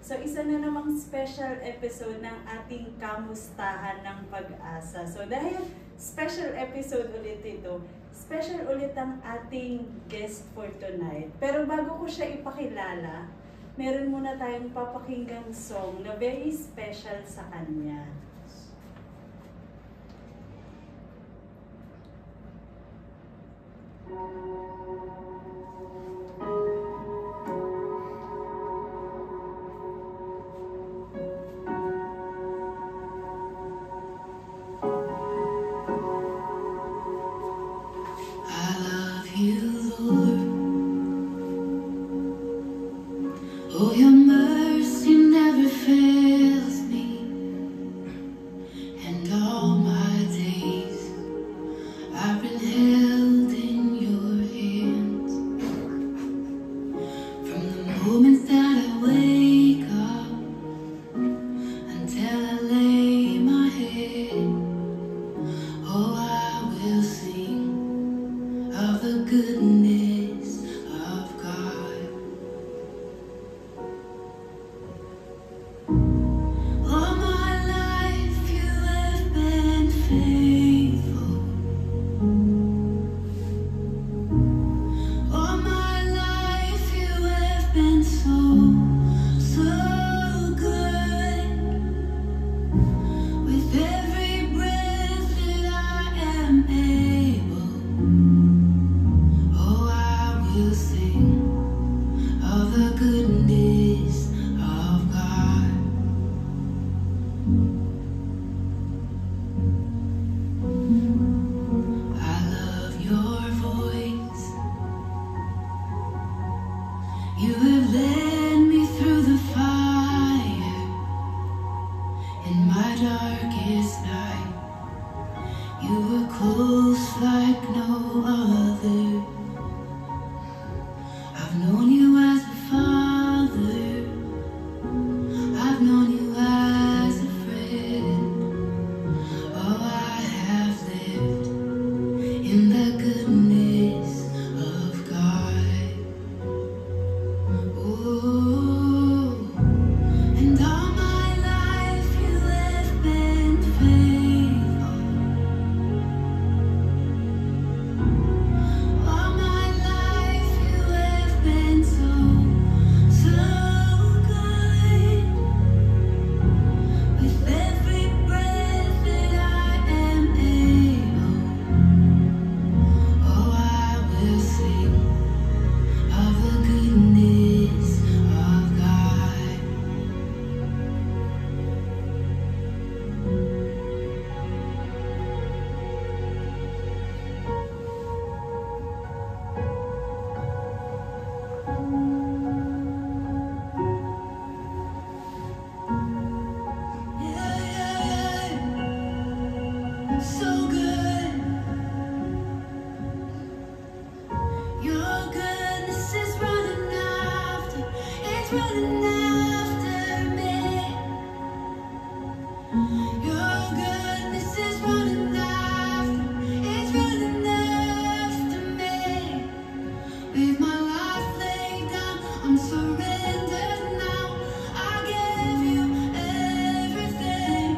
So, isa na namang special episode ng ating kamustahan ng pag-asa. So, dahil special episode ulit ito, special ulit ang ating guest for tonight. Pero bago ko siya ipakilala, meron muna tayong papakinggang song na very special sa kanya. Oh, your mercy never fails me, and all my days I've been held in your hands. From the moment that I wake up until I lay my head, oh, I will sing of the goodness of God. You have led me through the fire in my darkest night. You were close like no other. I've known you as a father. I've known you as a friend. Oh, I have lived in the goodness of God. And all my life you have been faithful. All my life you have been so, so good. With every breath that I am able, oh, I will sing of the goodness of God. Yeah, so good. Your goodness is running after, it's running after me. Your goodness is running after, it's running after me. With my life laid down, I'm surrendered now. I give you everything.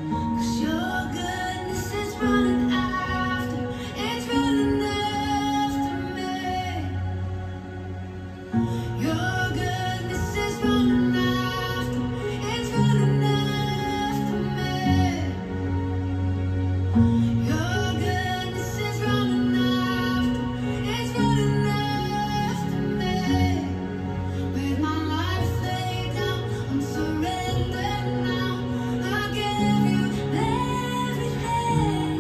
'Cause your goodness is running after, it's running after me. Your goodness is running after, it's running after me. Your goodness is running after, it's running after me. With my life laid down, I'm surrendered now. I give you everything.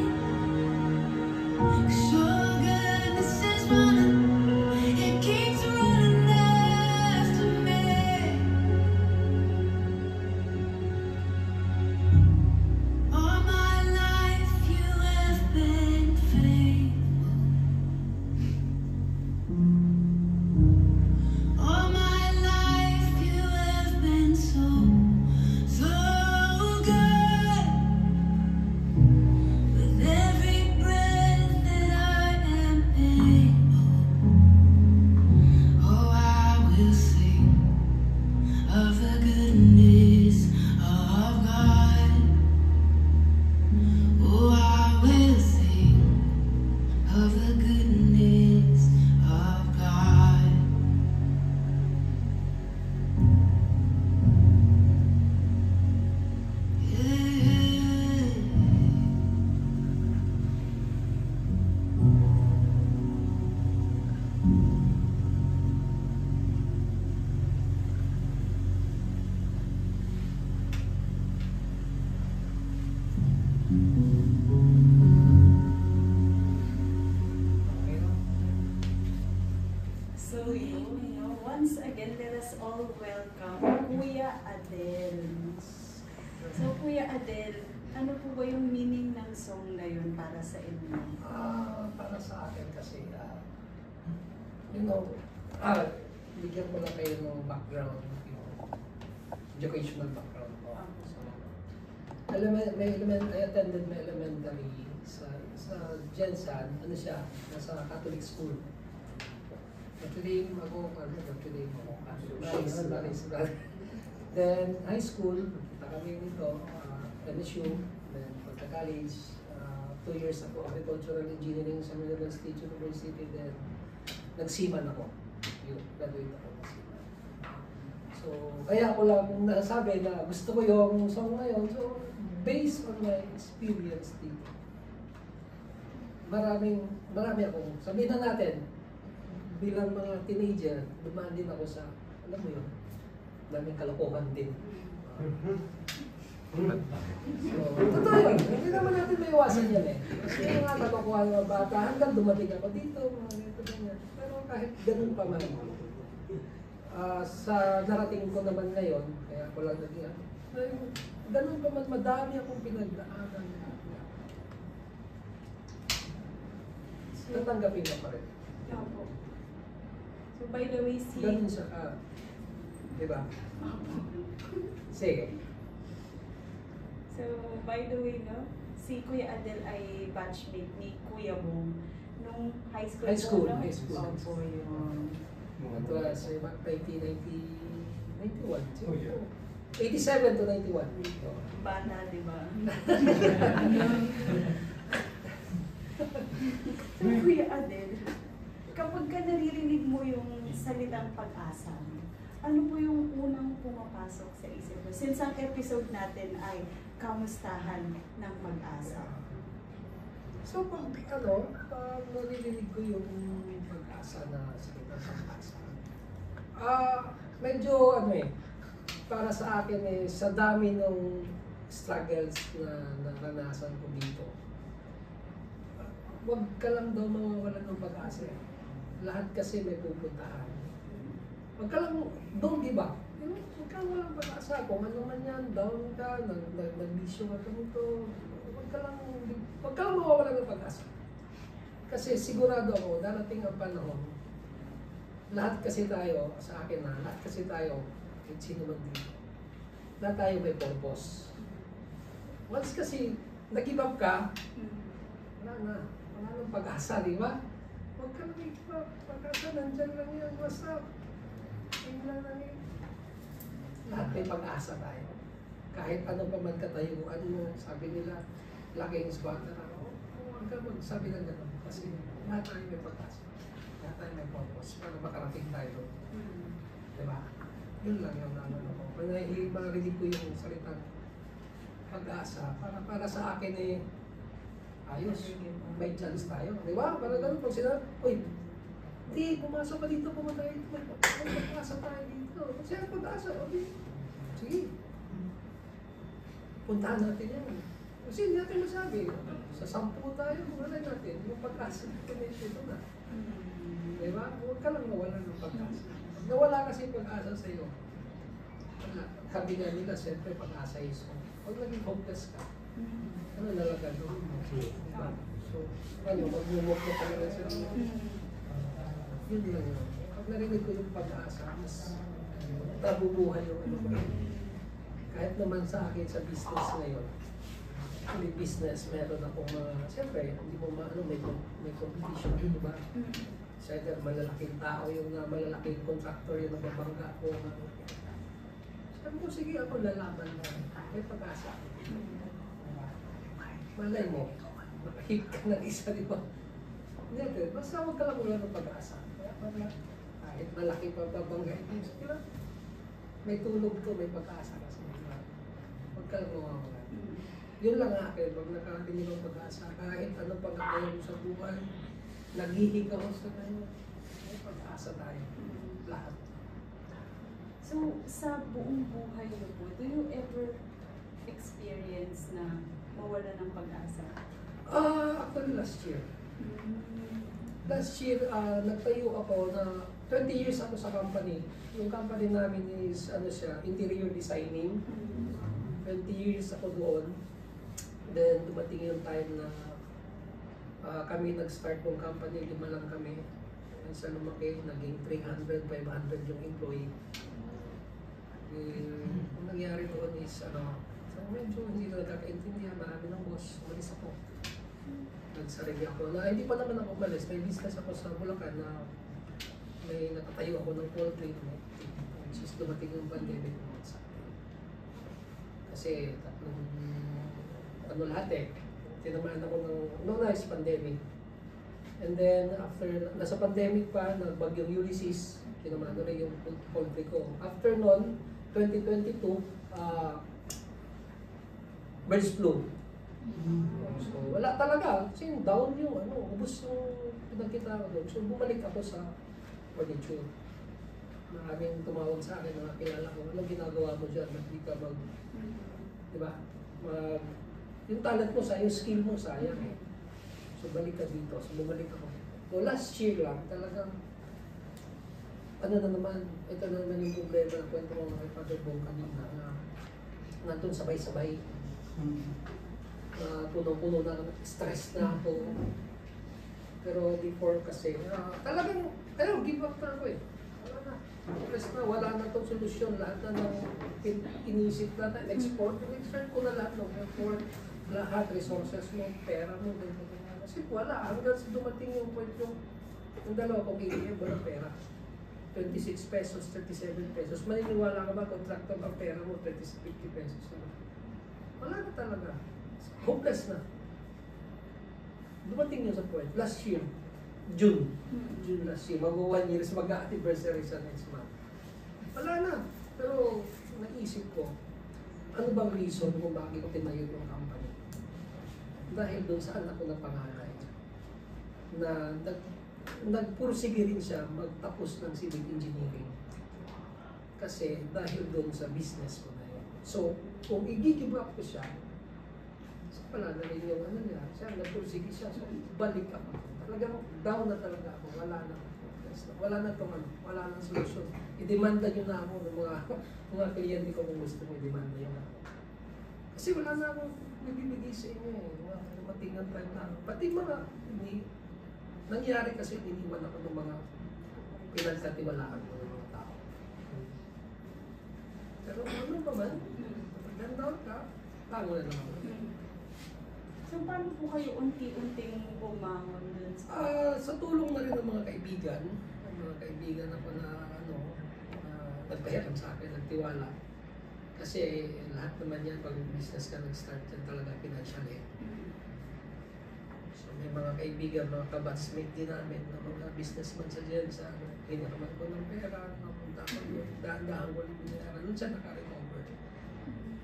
'Cause your goodness is running, it keeps running Once again, let us all welcome Kuya Adel. So, Kuya Adel, ano po ba yung meaning ng song na yun para sa inyo? Para sa akin kasi, bigyan ko lang kayo ng background, educational background ko. So, I attended my elementary sa Jensan, siya, nasa Catholic school. Baptism ako, Then, high school, punta kami nito, LSU, then pagka-college, 2 years ako, agricultural engineering sa Manila State University, then nagsiman ako. Graduate ako ng siman. So, kaya ako lang nasabi na gusto ko yung song na yun. So, based on my experience dito, marami akong, sabihin na natin, bilang mga teenager, dumaan din ako sa, alam mo yun, daming kalokohan din. So, totoo yun. Hindi naman natin may iwasan yan eh. Kasi yung mga kalokohan ng mga bata, hanggang dumating ako dito, mga ganito, ganyan. Pero kahit ganun pa man, sa narating ko naman ngayon, kaya ako lang naging ganun pa man, madami akong pinagdaanan. Tatanggapin mo pa rin. Opo. So, by the way, ganun siya ka. Diba? Sige. So, by the way, no, si Kuya Adel ay batchmate ni Kuya Bong nung high school. High school, no? high school. Opo, yun. Ito was 1991. 87 to 91. Bata, di ba? So, Kuya Adel, kapag ka naririnig mo yung salitang pag-asa, ano po yung unang pumapasok sa isip mo? Since ang episode natin ay kamustahan ng pag-asa. So, pag naririnig ko yung pag-asa na salita sa pag-asa, medyo para sa akin sa dami ng struggles na naranasan ko dito, huwag ka lang daw mawawalan ng pag-asa. Lahat kasi may pupuntahan. Huwag ka lang, don't give up. Huwag ka walang pag-asa. Kung ano man yan, down ka, nag-bisyo ka nito, huwag ka lang mawawalan ng pag-asa. Kasi sigurado ako, darating ang panahon, lahat kasi tayo, sa akin lahat kasi tayo, kahit sino man dito, lahat tayo may purpose. Once kasi nag-give up ka, wala nang pag-asa, di ba? Huwag ka nang give up, pag-asa, nandyan lang yan, basta, lahat may pag-asa tayo. Kahit ano pa man katayuan mo, sabi nila, laking squatter ako, huwag ka magsabi ng gano'n. Kasi lahat tayo may pag-asa. Lahat tayo may purpose para makarating tayo. Diba? Yun lang yung naman ako. Kung marinig ko yung salitang pag-asa, para sa akin ayos, may chance tayo. Diba? Para gano'n pag sila, uy, hindi, pumasok ka dito, pumunta tayo dito, may pag-asa tayo dito. Kasi ang pag-asa, sige. Puntahan natin yan. Kasi hindi natin masabi. Sa 10 tayo, wala natin. Yung pag-asa, ito na. Diba? Huwag ka lang mawalan ng pag-asa. Nawala kasi pag-asa sa'yo. Sabi nga nila, siyempre pag-asa is pag naging hopeless ka, ano nalaga doon? Diba? So, mag-move ka talaga sa'yo. Yun lang yun. Pag narinig ko yung pag-asa, mas nabubuhay yung kahit naman sa akin sa business ngayon, hindi business, meron akong siyempre, hindi mo may competition, di ba? Sa either malalaking tao yung malalaking contractor yung nababangga ko. Sabi ko, sige ako lalaban na. May pag-asa. Malay mo, makahit ka ng isa, di ba? Hindi, basta huwag ka lang wala ng pag-asa. Kahit malaki pa babangga, may tulog to, may pag-asa kasi. Huwag ka lang mawawala. Yun lang akin, pag nakatinig ang pag-asa, kahit ano pag ako sa buhay, naghihigaw sa tayo, may pag-asa tayo. Lahat. So, sa buong buhay niyo po, do you ever experience na mawala ng pag-asa? Actually last year. Last year, nagtayo ako na 20 years ako sa company. Yung company namin is, ano siya, interior designing. 20 years ako doon. Then, dumating yung time na kami nag-start ng company, 5 lang kami. Sa lumaki, naging 300, 500 yung employee. Ang nangyari doon is, so medyo hindi na nagkakaintindihan, marami ng boss, umalis ako. Nagsarili ako, na hindi pa naman ako umalis, may business ako sa Bulacan na may nakatayo ako ng poultry, which is dumating yung pandemic naman sa akin. Kasi tatlong, lahat tinamaan ako ng, no na is pandemic. And then, after, nasa pandemic pa, nagbagyong Ulysses, tinamaan na rin yung poultry ko. After nun, 2022, birds flu. So, wala talaga. Kasi down yung, ubos yung pinagkita ko doon. So, bumalik ako sa furniture. Maraming tumawag sa akin, mga kilala ko, anong ginagawa mo dyan? Hindi ka diba? Yung talent mo, yung skill mo, sayang eh. So, balik ka dito. So, bumalik ako. So, last year lang, talagang, ito na naman yung problema na kwento ko kay Father Bong kanina na nandun sabay-sabay. Puno-puno na, stress na ako. Pero before kasi, talagang, give up na ako eh. Wala na. Stress na, wala na itong solusyon. Lahat na ng inisip na, export ko na lahat ng effort, lahat, resources mo, pera mo, kasi wala. Hanggang sa dumating yung point yung dalawa kong ATM, walang pera. 26 pesos, 37 pesos. Maniniwala ka ba, contractor ang pera mo, 50 pesos. Wala na talaga. Hopeless na. Dumating yun sa point. Last year, June last year, mag-1 years, mag-anniversary sa next month. Wala na. Pero naisip ko, ano bang reason kung bakit ko tinayo yung company? Dahil doon sa anak ko na panganay na nagpursige rin siya magtapos ng civil engineering. Kasi dahil doon sa business ko na yun. So, kung i-give up ko siya, pala na rin yung niya, siya nagpursige siya. So, balik ako. Talagang down na talaga ako. Wala na. Wala na itong wala nang solusyon. I-demanda nyo na ako ng mga kliyente ko kung gusto mo i-demanda nyo na ako. Kasi wala na akong bibigay sa inyo eh. Matingan time na. Pati mga nangyari kasi iniwan ako ng mga pinagkatiwalaan ko ng mga tao. Pero ano naman, pag-down ka, tago na naman. So, paano po kayo unti-unting bumangon dun sa tulong na rin ng mga kaibigan, ako na nagpahiram sa akin, nagtiwala. Kasi lahat naman yan, pag business ka nag-start yan talaga financial eh. So may mga kaibigan, mga kabatsmate din namin, na mga businessman sa dyan, sa hiniraman ko ng pera, napunta ko yun, daan-daan ko yung binayara, nun siya naka-recover.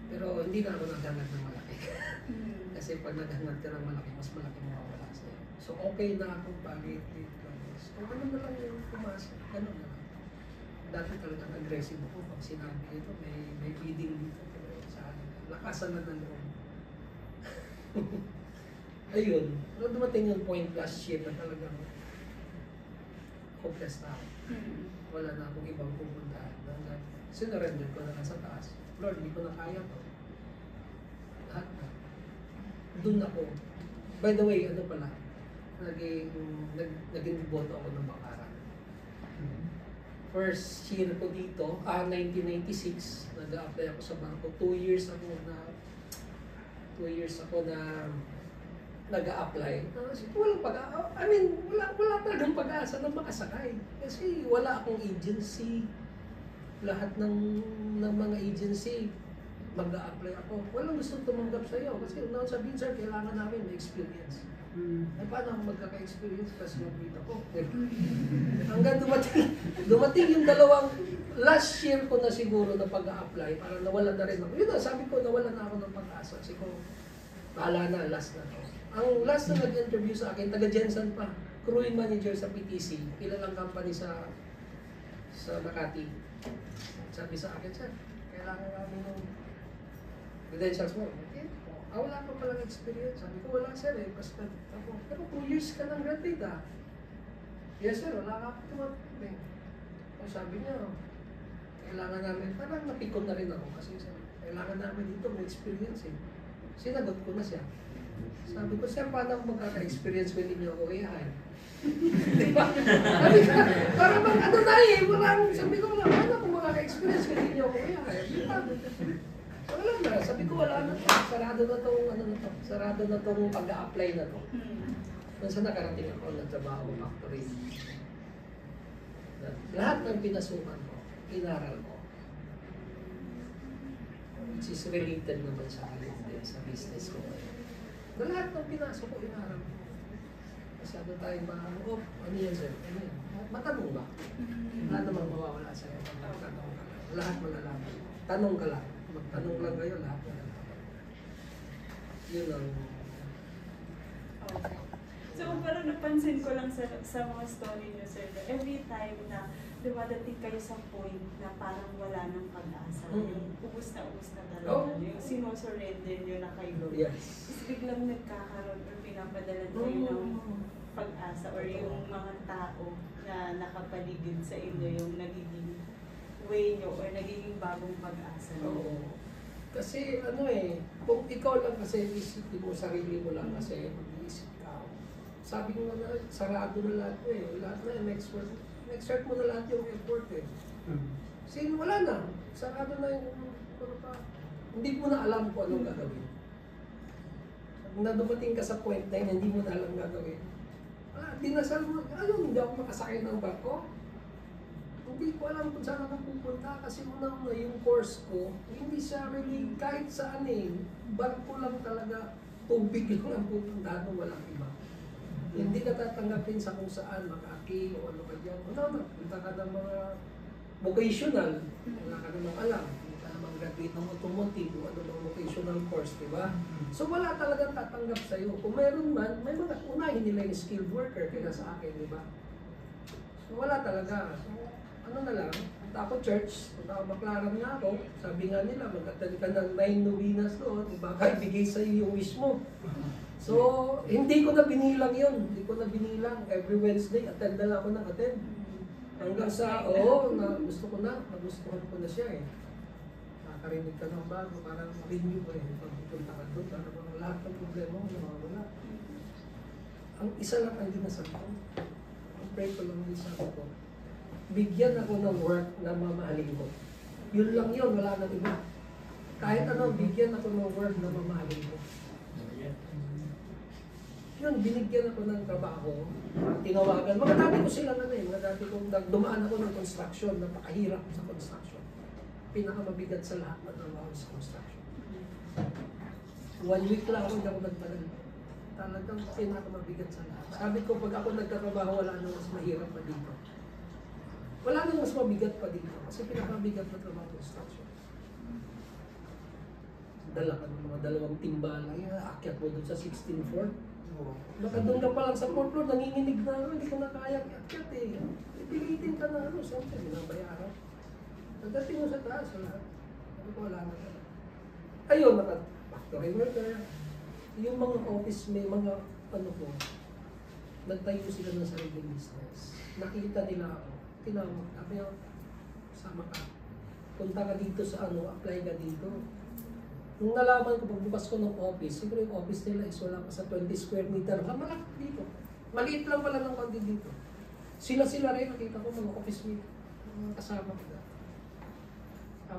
Pero hindi na ako naghangat ng malaki. Kasi pag naghangat ka ng malaki, mas malaki mawawala sa'yo. So okay na ako pag-i-treat ko. So ano na lang yung pumasok, gano'n na lang. Dati talagang aggressive ako pag sinabi ito, may bidding dito. Sa akin, lakasan na ng loob. Ayun, nung dumating yung point last year na talagang hopeless na ako. Wala na akong ibang pupuntahan. Sinurrender ko na lang sa taas. Lord, hindi ko na kaya to. Lahat na. Doon ako. By the way, ano pala, naging boto ako ng Bakaran. First year ko dito, 1996, nag-a-apply ako sa bangko. 2 years ako na nag-a-apply. Walang wala talagang pag-asa na makasakay. Kasi wala akong agency. Lahat ng mga agency, mag-a-apply ako. Walang gusto tumanggap sa'yo. Kasi noon sabihin, sir, kailangan namin may experience. Eh, paano ako magkaka-experience kasi nandito ko? Hanggang dumating yung dalawang last year ko na siguro na pag-a-apply, parang nawalan na rin ako. Yun na, sabi ko, nawalan na ako ng pag-asa. Kasi ko, bahala na, last na to. Ang last na nag-interview sa akin, taga Jensen pa, crewing manager sa PTC, kilalang company sa Makati. Sabi sa akin, sir, kailangan namin ng credentials mo. Okay. Wala pa palang experience. Sabi ko, wala sir eh. Basta ako. Pero 2 years ka ng graduate ah. Yes sir, wala ka pa tumatapin. Sabi niya, kailangan namin, parang napikon na rin ako kasi kailangan namin dito may experience eh. Sinagot ko na siya. Sabi ko, sir, paano ako magkaka-experience when hindi ako iyahay? Diba? Sabi ko, parang ano na eh, sabi ko, paano ako makaka-experience when hindi ako iyahay? Wala na, sabi ko, wala na to. Sarado na tong, sarado na tong pag-a-apply na to. Kung saan nakarating ako, nagtrabaho ko factory. Lahat ng pinasukan ko, inaral ko. Which is related naman sa akin sa business ko. Na lahat ng pinasok ko, inaral ko. Masyado tayong ano yan sir? Ano yan? Matanong ba? Wala namang mawawala sa'yo. Magtanong ka lang. Lahat malalaman. Tanong ka lang. Magtanong lang kayo, lahat malalaman. Yun ang... Okay. So, parang napansin ko lang sa mga story niyo, sir, every time na dumadating kayo sa point na parang wala nang pag-asa, yung ubus na talaga, yung sinosurrender niyo na kay Lord, Yes. is biglang nagkakaroon or pinapadala kayo ng pag-asa or yung mga tao na nakapaligid sa inyo yung nagiging way niyo or nagiging bagong pag-asa niyo. Oo. Kasi ano eh, kung ikaw lang kasi isipin mo, sarili mo lang kasi mag-iisip ka. Sabi ko na, sarado na lahat mo eh. Lahat na, next-start mo na lahat yung effort eh. Kasi wala na. Sarado na yung, ano pa. Hindi mo na alam kung anong gagawin. Na dumating ka sa point na yun, hindi mo na alam gagawin. Dinasal mo, hindi ako makasakay ng barko. Hindi ko alam kung saan ako pupunta kasi unang yung course ko, hindi siya really kahit saan eh. Barko lang talaga, tubig lang ang pupuntahan mo, walang iba. Hindi ka tatanggapin sa kung saan, makaki o ano ka dyan. Punta ka ng mga vocational, wala ka namang alam. Hindi ka namang graduate ng automotive o ano ng vocational course, di ba? So wala talagang tatanggap sa'yo. Kung meron man, may mga unahin nila yung skilled worker kaya sa akin, di ba? So wala talaga. So ano na lang, punta ako church, punta ako McLaren nga ako, sabi nga nila, mag-attend ka ng 9 novenas doon, baka ibigay sa'yo yung wish mo. So, hindi ko na binilang yun. Hindi ko na binilang. Every Wednesday, attend na lang ako ng attend. Hanggang sa, nagustuhan ko na siya eh. Nakakarinig ka ng bago, parang renew eh. Pagpunta ka doon, parang lahat ng problema mo, nawawala. Ang isa lang ang dinasal ko. Ang pray ko lang din sa ko. Bigyan ako ng work na mamahalin ko. Yun lang yun, wala nang iba. Kahit ano, bigyan ako ng work na mamahalin ko. Yun, binigyan ako ng trabaho, tinawagan. Mga dati ko sila mga dati kong dumaan ako ng construction, napakahirap sa construction. Pinakamabigat sa lahat ng trabaho sa construction. 1 week lang ako, hindi ako nagtagal. Talagang pinakamabigat sa lahat. Sabi ko, pag ako nagtatrabaho, wala nang mas mahirap pa dito. Wala nang mas mabigat pa dito, kasi pinakamabigat na trabaho construction. Dala ka ng mga 2 timbala, aakyat mo doon sa 16th floor. Baka doon ka pa lang sa 4th floor, nanginginig na, hindi ko na kaya iakyat eh. Pilitin ka na siyempre, binabayaran. Pagdating mo sa taas, wala. Ano ko, wala na. Ayun, naka-factory worker. Yung mga office, may mga, nagtayo sila ng sariling business. Nakita nila ako, tinawag, sabi ako, sama ka. Punta ka dito sa apply ka dito. Nung nalaman ko, pagbukas ko ng office, siguro yung office nila is wala pa sa 20 square meter. Malaki dito. Maliit lang pala ng konti dito. Sila rin, nakita ko mga office mate. Mga kasama ko na.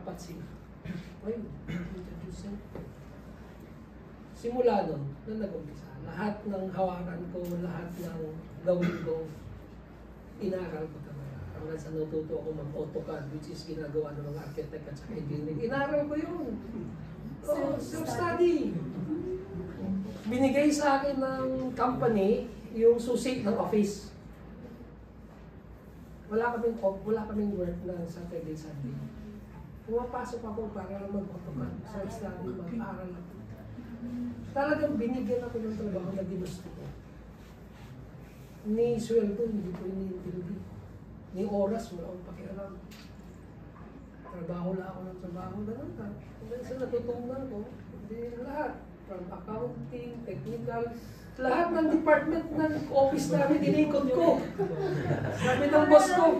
4 sila. Ayun, introducing. Simula nun, nag-umpisa. Lahat ng hawakan ko, lahat ng gawin ko, inaral ko talaga. Hanggang sa natuto ako mag-AutoCAD, which is ginagawa ng mga architect at saka engineering. Inaral ko yun. Self-study. Binigay sa akin ng company yung susi ng office. Wala kaming work na Saturday, Sunday. Pumapasok ako para mag-AutoCAD, self-study, mag-aral ako. Talagang binigyan ako ng trabaho na ginusto ko. Ni sweldo, hindi ko ini-interview. Ni oras, wala akong pakialam. Trabaho lang ako ng trabaho, ganun ka. Hanggang sa natutunan ko, hindi lahat. From accounting, technical, Lahat ng department ng office namin, inikot ko. Sabi ng boss ko,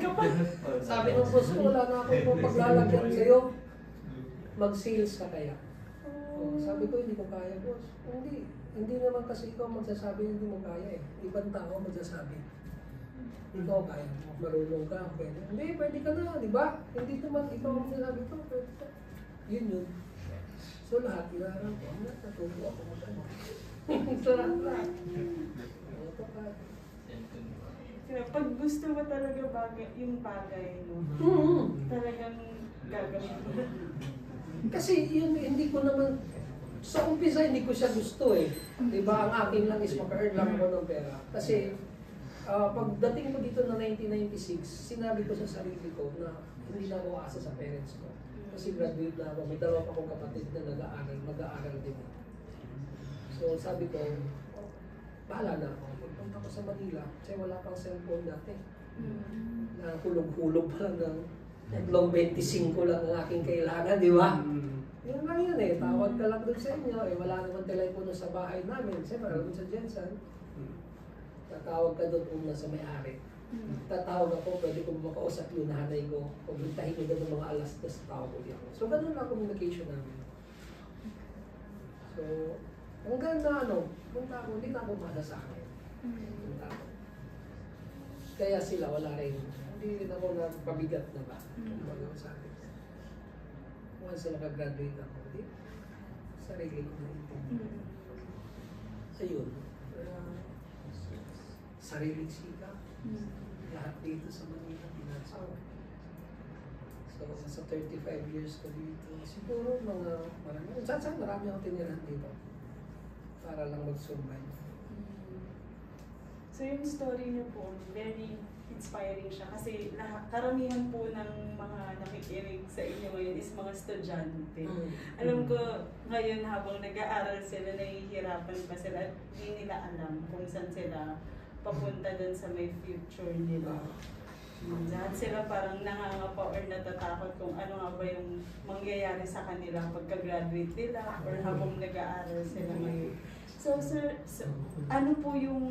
wala na akong paglalagyan sa'yo. Mag-sales ka kaya. Sabi ko, hindi ko kaya, boss. Hindi naman kasi ikaw magsasabi hindi mo kaya eh. Ibang tao magsasabi. Ikaw kaya, marunong ka, pwede. Hindi, pwede ka na, di ba? Hindi naman ikaw ang sinabi ko, pwede ka. Yun. So lahat, inaarang ko, natuto ako mag-ano. Lahat. Kaya pag gusto mo talaga yung bagay, no? Talagang gagawin mo. Kasi yun, hindi ko naman, sa umpisa hindi ko siya gusto eh. Diba, ang akin lang is maka-earn lang ako ng pera. Kasi, pagdating ko dito na 1996, sinabi ko sa sarili ko na hindi na ako asa sa parents ko. Kasi graduate na ako, may dalawa pa akong kapatid na mag-aaral din. So sabi ko, bahala na ako. Pagpunta ko sa Manila, kasi wala pang cellphone dati. Na hulog-hulog pa lang ng long 25 lang ang aking kailangan, di ba? Yun lang yun eh, tawag ka lang doon sa inyo, eh wala naman telepono sa bahay namin, siyempre alam sa Jensen. Tatawag ka doon kung nasa may-ari. Tatawag ako, pwede ko makausap yung nanay ko, pumuntahin ko doon ng mga alas 10, tawag ko diyan. So ganun lang communication namin. So, hanggang na punta ako, hindi na ako masa sa akin. Punta ako. Kaya sila wala rin, hindi rin ako nagpabigat na ba? Kumbaga sa akin. Once na nakagraduate ako, sarili ko na ito. Ayun. Sariling sika. Lahat dito sa Manila, pinasa. So, sa 35 years ko dito, siguro marami akong tinirahan dito para lang mag-survive. So yung story niyo po, very inspiring siya kasi karamihan po ng mga nakikinig sa inyo ngayon is mga estudyante. Alam ko ngayon habang nag-aaral sila, nahihirapan pa sila at hindi nila alam kung saan sila papunta dun sa may future nila. Lahat sila parang nangangapa or natatakot kung ano nga ba yung mangyayari sa kanila pagka-graduate nila or habang nag-aaral sila ngayon. So sir, ano po yung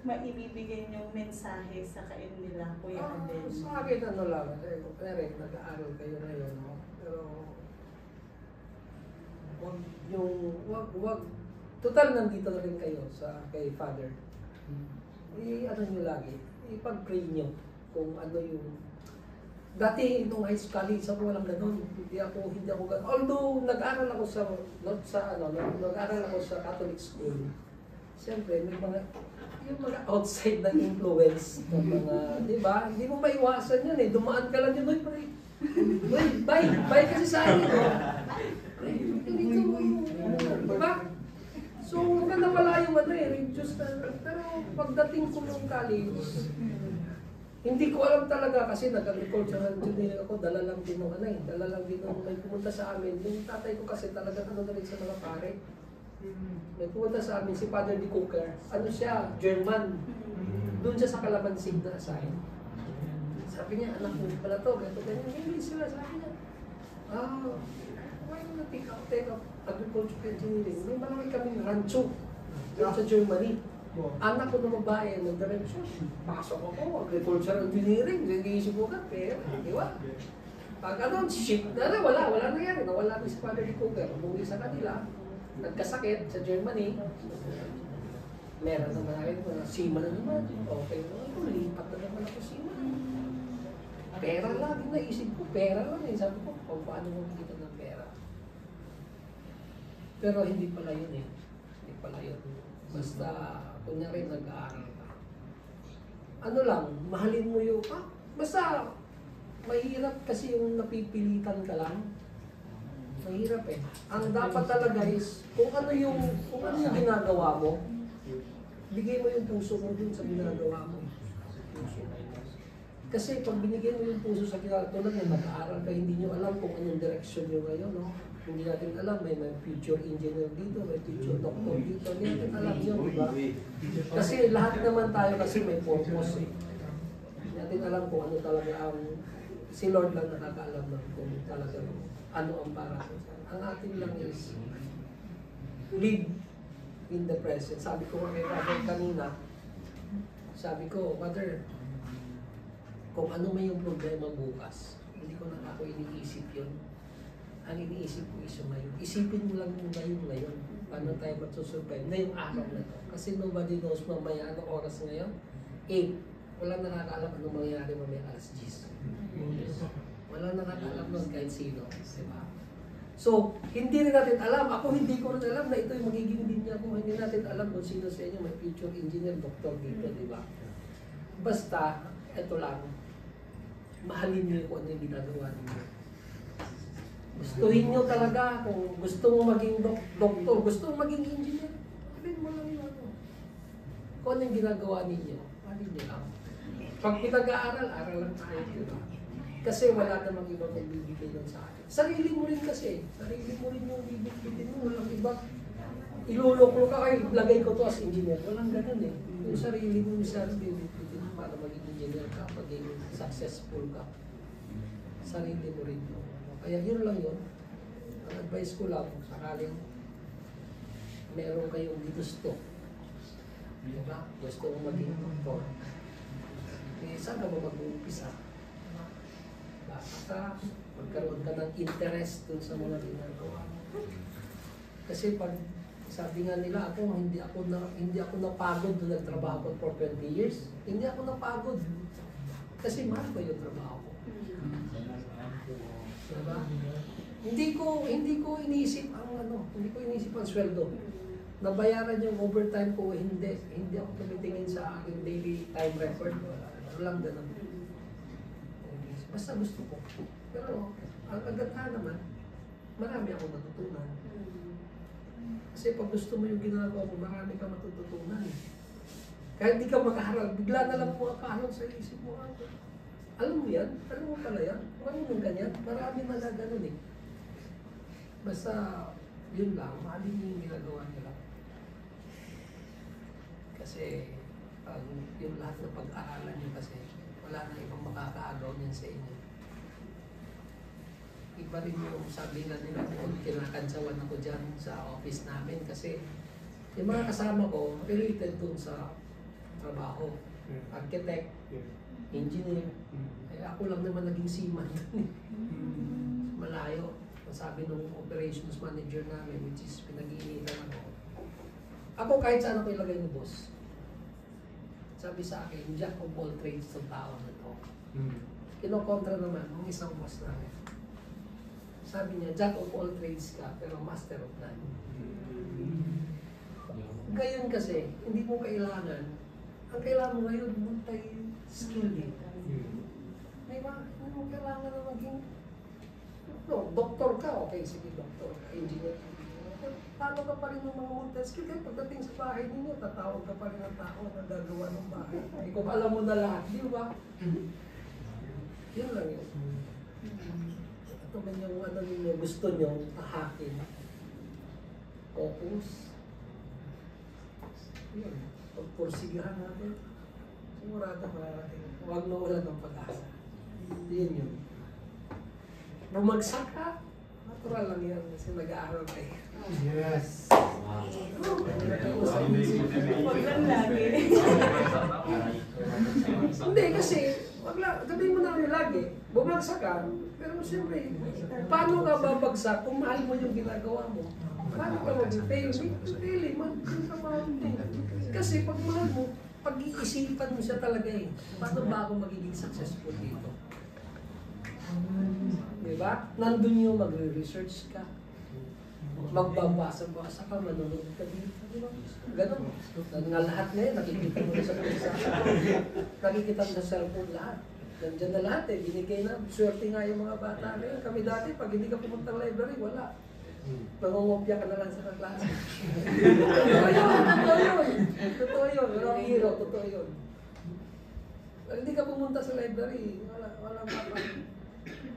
maibibigay niyong mensahe sa kain nila, Kuya Adel? Sa akin lang, pero nag-aaral kayo ngayon, no? Pero wag total nandito na rin kayo kay Father. Ano nyo lagi, ipag-pray nyo kung ano yung dati nung high school college ako walang ganun, hindi ako ganun. Although nag-aral ako nag-aral ako sa Catholic school. Siyempre may yung mga outside na influence ng mga, di ba? Hindi mo maiwasan yun eh. Dumaan ka lang yun, bye kasi sa akin. Diba? So, nawala yung religious na, pero pagdating ko ng college, hindi ko alam talaga kasi nag-agricultural engineer ako, dala lang din ng may pumunta sa amin. Yung tatay ko kasi talaga na rin sa mga pare. May pumunta sa amin si Father de Cooker. Ano siya? German. Doon siya sa Calabansig na assign. Sabi niya, anak mo pala to, ganyan. English sila, sabi niya. Why not take up agricultural engineering? May malaki kaming rancho doon sa Germany. Anak ko na babae, nag-direction. Pasok ako, agricultural engineering. Nag-iisip ko ka, pero, di ba? Pag shit, wala nangyari. Nawala na si Father de Cooker. Umuwi sa kanila. Nagkasakit sa Germany. Meron naman rin mga sima na naman. Okay, lipat na naman ako sima. Pera lang, naisip ko, pera lang eh. Sabi ko, paano mo kita ng pera? Pero hindi pala yun eh. Hindi pala yun. Basta, kunyari nag-aaral ka. Ano lang, mahalin mo yung, basta, mahirap kasi yung napipilitan ka lang. Mahirap eh. Ang dapat talaga is, kung ano yung ginagawa mo, bigay mo yung puso mo dun sa ginagawa mo. Kasi pag binigyan mo yung puso sa ginagawa, tulad yung mag-aaral ka, hindi nyo alam kung anong direction nyo ngayon, no? Hindi natin alam, may future engineer dito, may future doctor dito, hindi natin alam yun, di ba? Kasi lahat naman tayo kasi may purpose eh. Hindi natin alam kung ano talaga ang, si Lord lang nakakaalam ng kung talaga ano ang para. Ang atin lang is, live in the present. Sabi ko kay Father kanina, sabi ko, Father, kung ano may yung problema bukas, hindi ko na ako iniisip yun. Ang iniisip ko is yung ngayon. Isipin mo lang yung ngayon. Paano tayo magsusurvive na yung araw na to. Kasi nobody knows mamaya anong oras ngayon. 8. Walang nakakaalam anong mangyayari mamaya alas 10. Walang nakakaalam nun kahit sino. Diba? So, hindi rin natin alam. Ako hindi ko rin alam na ito yung magiging linya ko. Hindi natin alam kung sino sa inyo may future engineer, doctor dito, diba? Basta, ito lang. Mahalin niyo kung ano yung ginagawa niyo. Gustuhin nyo talaga kung gusto mo maging doktor, gusto mo maging engineer, mahalin mo lang yung ano. Kung ano yung ginagawa ninyo, mahalin nyo lang. Pag pinag-aaral, aral lang tayo. Diba? Kasi wala namang ibang magbibigay nun sa akin. Sarili mo rin kasi. Sarili mo rin yung bibigay mo. Walang iba. Iluloklo ka kayo, lagay ko to as engineer. Walang ganun eh. Yung sarili mo yung sarili bibigay mo para maging engineer ka, maging successful ka. Sarili mo rin yun. Kaya yun lang yun. Ang advice ko lang, sakaling meron kayong ginusto. Diba? Gusto mo maging doktor. Eh, saan ka ba mag-uumpisa? Basta magkaroon ka ng interest dun sa mga ginagawa. Kasi pag sabi nga nila ako, hindi ako napagod nung nagtrabaho ko for 20 years. Hindi ako napagod. Kasi mahal ko yung trabaho ko. Diba? Hindi ko iniisip ang sweldo. Nabayaran yung overtime ko, hindi ako tumitingin sa aking daily time record. Walang ganun. Basta gusto ko. Pero ang kagandahan naman, marami akong matutunan. Kasi pag gusto mo yung ginagawa mo, marami kang matututunan. Kahit di ka makaharap, bigla na lang makakaharap sa isip mo. Alam mo yan? Alam mo pala yan? Ano yung ganyan? Marami na na ganun eh. Basta, yun lang. Mahalin yung ginagawa nila. Kasi, yung lahat ng pag-aaralan nyo kasi, wala na ibang makakaagaw niyan sa inyo. Iba rin yung sabi nga nila kung kinakantsawan ako dyan sa office namin kasi yung mga kasama ko related dun sa trabaho. Architect, engineer. Eh, ako lang naman naging seaman. Malayo. Sabi nung operations manager namin, which is pinag-iinitan ako. Ako kahit saan ako ilagay ng boss. Sabi sa akin, jack of all trades ng tao na to. Kinokontra naman ng isang boss namin. Sabi niya, jack of all trades ka, pero master of none. Gayon kasi, hindi mo kailangan. Ang kailangan mo ngayon, multi-skill din. Diba? Hindi mo kailangan na maging doktor ka. Okay, sige, doktor ka, engineer ka. Paano ka pa rin ng mga multi-skill? Kaya pagdating sa bahay ninyo, tatawag ka pa rin ng tao na gagawa ng bahay. Hindi ko alam mo na lahat, di ba? Yun lang yun. Ito man yung ano ninyo, gusto nyo, tahakin. Focus. Yun. Pagpursigahan natin, sigurado mararating. Huwag mawalan ng pag-asa. Yun yun. Bumagsak ka, natural lang yan kasi nag-aaral kayo. Yes. Huwag lang lagi. Hindi kasi, gabihin mo na rin lagi, bumagsak ka, pero siyempre, paano ka babagsak kung mahal mo yung ginagawa mo? Paano ka mag-fail? Fail, kasi pag mahal mo, pag-iisipan mo siya talaga eh. Paano ba ako magiging successful dito? Diba? Nandun yung magre-research ka. Magbabasa-basa ka, manonood ka dito. Diba? Ganun. Nga lahat ngayon, nakikita mo sa nakikita mo sa cellphone lahat. Nandiyan na lahat eh. Binigay na. Swerte nga yung mga bata ngayon. Kami dati, pag hindi ka pumunta ng library, wala. Nangungopya ka na lang sa klase. Totoo yun. Totoo yun. Walang hero. Totoo yun. Pag hindi ka pumunta sa library, walang mapa.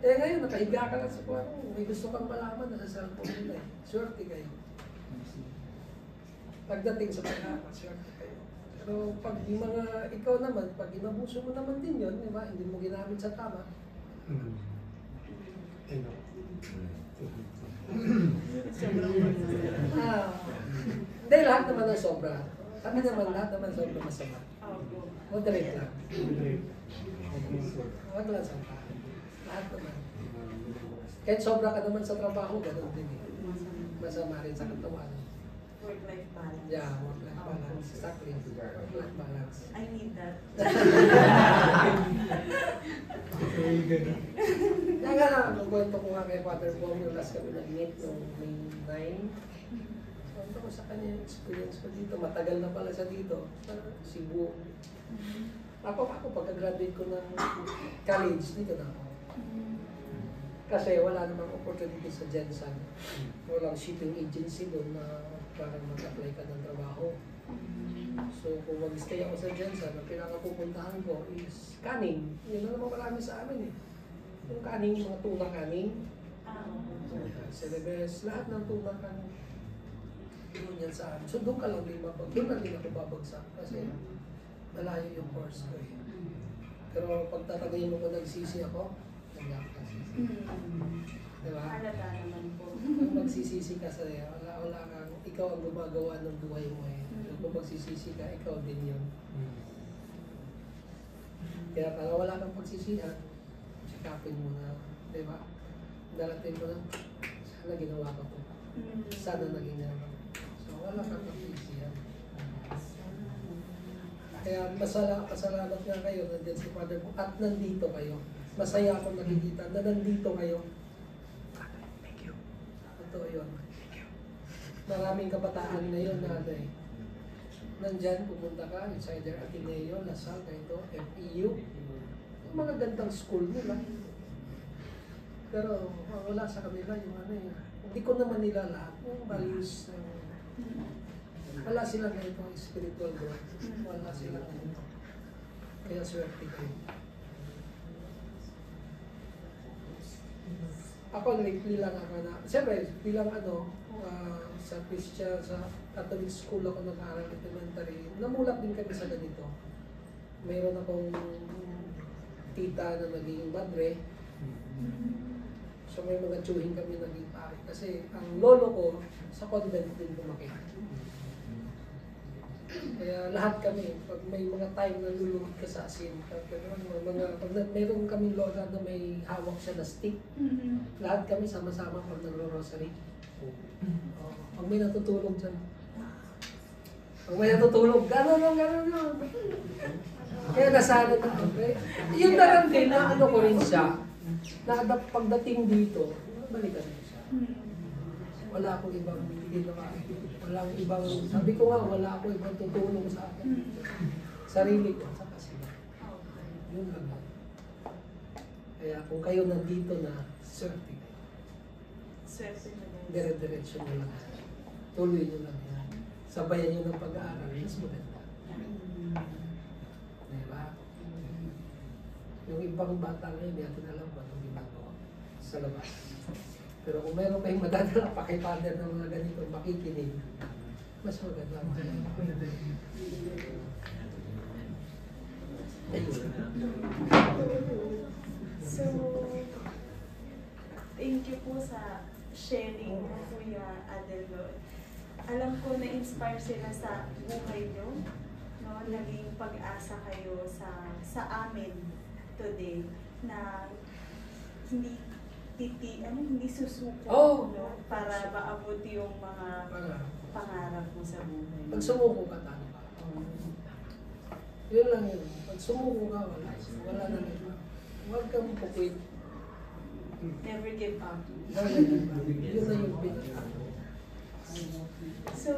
Eh ngayon, nakahiga ka lang sa kwarto. May gusto kang malaman na sa cellphone nila. Swerte kayo. Pagdating sa pag-aaral, swerte kayo. Pero pag yung mga, ikaw naman, pag inabuso mo naman din yun, diba? Hindi mo ginamit sa tama. Hindi, lahat naman ng sobra. Kami naman, lahat naman sobra masama. Opo. Moderate lang. Huwag lang sa lahat naman. Kahit sobra ka naman sa trabaho, ganun din eh. Masama rin sa katawan. Work-life balance. Yeah, work-life balance. Exactly. Work-life balance. I need that. Kaya nga lang, nagkwento ko nga kay Father Paul yung last kami nag-meet noong May 9. Kwento ko sa kanya yung experience ko dito. Matagal na pala siya dito. Cebu. Ako pagka-graduate ko ng college, dito na ako. Kasi wala namang opportunity sa Jensen. Walang shipping agency doon na parang mag-apply ka ng trabaho. So kung mag-stay ako sa Jensen, ang pinakapupuntahan ko is canning. Yun na naman marami sa amin eh. Yung canning, mga tuna canning. Celebes, lahat ng tuna canning. Doon yan sa amin. So doon ka lang din doon na din ako babagsak kasi malayo yung course ko eh. Pero pag tatagayin mo ko nagsisi ako, nangyari kasi. Diba? Halata naman po. Kung magsisisi ka sa wala kang, ikaw ang gumagawa ng buhay mo eh. Kung magsisisi ka, ikaw din yun. Kaya para wala kang pagsisihan, sikapin mo na, diba? Darating ko na, sana ginawa ko po. Sana naging ginawa ko. So wala kang pagsisihan. Kaya pasalamat nga kayo, nandiyan si Father mo, at nandito kayo. Masaya akong nakikita na nandito kayo. Thank you. Totoo yun. Maraming kabataan na yun na nandyan, pumunta ka, it's either Ateneo, Lasal, Kaito, FEU. Yung mga gandang school nila. Pero wala sa kanila yung hindi ko naman nila lahat. Yung values, wala silang ganito spiritual growth. Wala silang ganito. Kaya swerte kayo. Ako lately lang ako na, siyempre bilang sa Christian, sa Catholic school ako nag-aaral elementary, namulat din kami sa ganito. Mayroon akong tita na naging madre. So may mga tsuhin kami naging pare. Kasi ang lolo ko sa convent din lumaki. Kaya lahat kami, pag may mga time na lulungkot ka sa asin, pag meron kaming lola na may hawak siya na stick, lahat kami sama-sama pag nagro-rosary. Pag may natutulog dyan. Pag may natutulog, gano'n. Kaya nasanad na ako. Yun na lang din na ko rin siya, na pagdating dito, balikan mo siya. Wala akong ibang ginawa. Walang ibang, sabi ko nga, wala akong ibang tutulong sa akin. Sarili ko, saka sila. Yun lang. Kaya kung kayo nandito na, swerte kayo. Swerte na guys. Dire-diretso nyo lang. Tuloy nyo lang yan. Sabayan nyo ng pag-aaral, mas maganda. Diba? Yung ibang bata ngayon, hindi natin alam kung anong ginagawa sa labas. Pero kung meron kayong madadala pa kay Father ng mga ganito, makikinig, mas maganda. So, thank you po sa sharing mo, Kuya Adelio. Alam ko na-inspire sila sa buhay nyo, no? Naging pag-asa kayo sa amin today na hindi susuko, no? Para maabot yung mga pangarap mo sa buhay. Pag sumuko ka, talo ka. Yun lang yun. Pag sumuko ka, wala na nila. Huwag kang pukwit. Never give up. Yun na yung pinaka. So,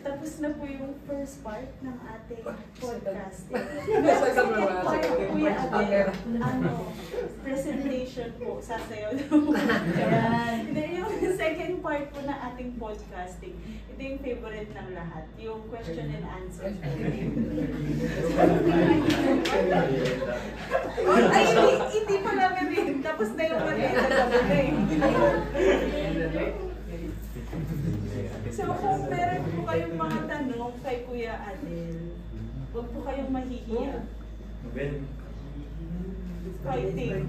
tapos na po yung first part ng ating podcast. Second part, Kuya Adel, Okay. Presentation po, sasayaw na po. Hindi, yung second part po ng ating podcasting, ito yung favorite ng lahat, yung question and answer. Ay, hindi pa namin rin. Tapos na yung So, kung meron po kayong mga tanong kay Kuya Adel, huwag po kayong mahihiya. Fighting.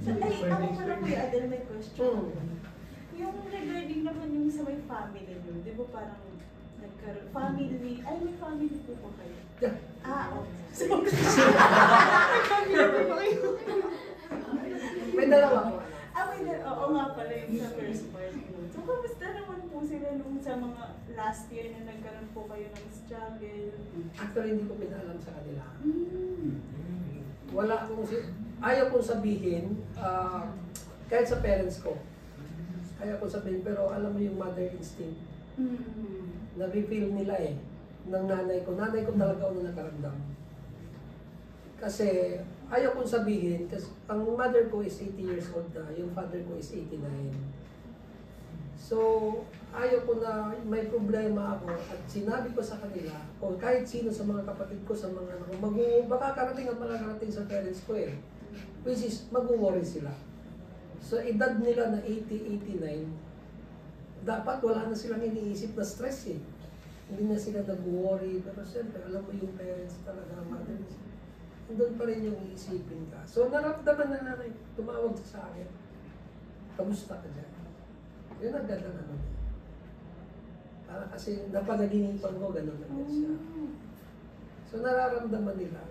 Ay, ako pala Kuya Adel, may question. Hmm. Yung regarding naman yung sa may family nyo, di ba parang nagkaroon, family, ay may family po ba kayo? Yeah. Okay. May dalawa ko. Oo nga pala yung sa first part mo. So, kamusta naman po sila nung sa mga last year na nagkaroon po kayo ng struggle? Actually, hindi ko pinaalam sa kanila. Mm. Wala akong, ayaw kong sabihin, kahit sa parents ko. Ayaw kong sabihin, pero alam mo yung mother instinct. Mm. Na-feel nila ng nanay ko. Nanay ko talaga una nakaramdam. Kasi ayaw kong sabihin, kasi ang mother ko is 80 years old na, yung father ko is 89. So, ayaw ko na may problema ako at sinabi ko sa kanila, o kahit sino sa mga kapatid ko, sa mga anak ko, baka karating at makakarating sa parents ko which is, mag-worry sila. So, edad nila na 80, 89, dapat wala na silang iniisip na stress Hindi na sila nag-worry, pero siyempre, alam mo yung parents talaga, mothers, doon pa rin yung iisipin ka. So, naramdaman na nanay, tumawag siya sa akin. Kamusta ka dyan? Yun ang ganda na nun. Para kasi napanaginipan ko, gano'n na siya. So, nararamdaman nila,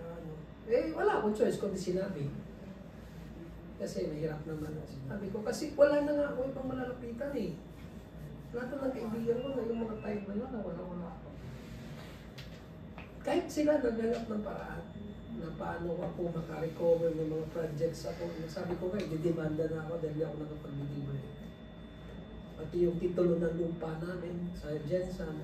wala akong choice kundi sinabi. Kasi mahirap naman. Sabi ko, kasi wala na nga ako ibang malalapitan Lahat ng kaibigan ko na yung mga time na lang, wala ako. Kahit sila naghanap ng paraan, na paano ako makarecover ng mga projects ako. Sabi ko didemanda na ako dahil ako nakapag-deliver. Pati yung titulo ng lupa namin sa Jensen,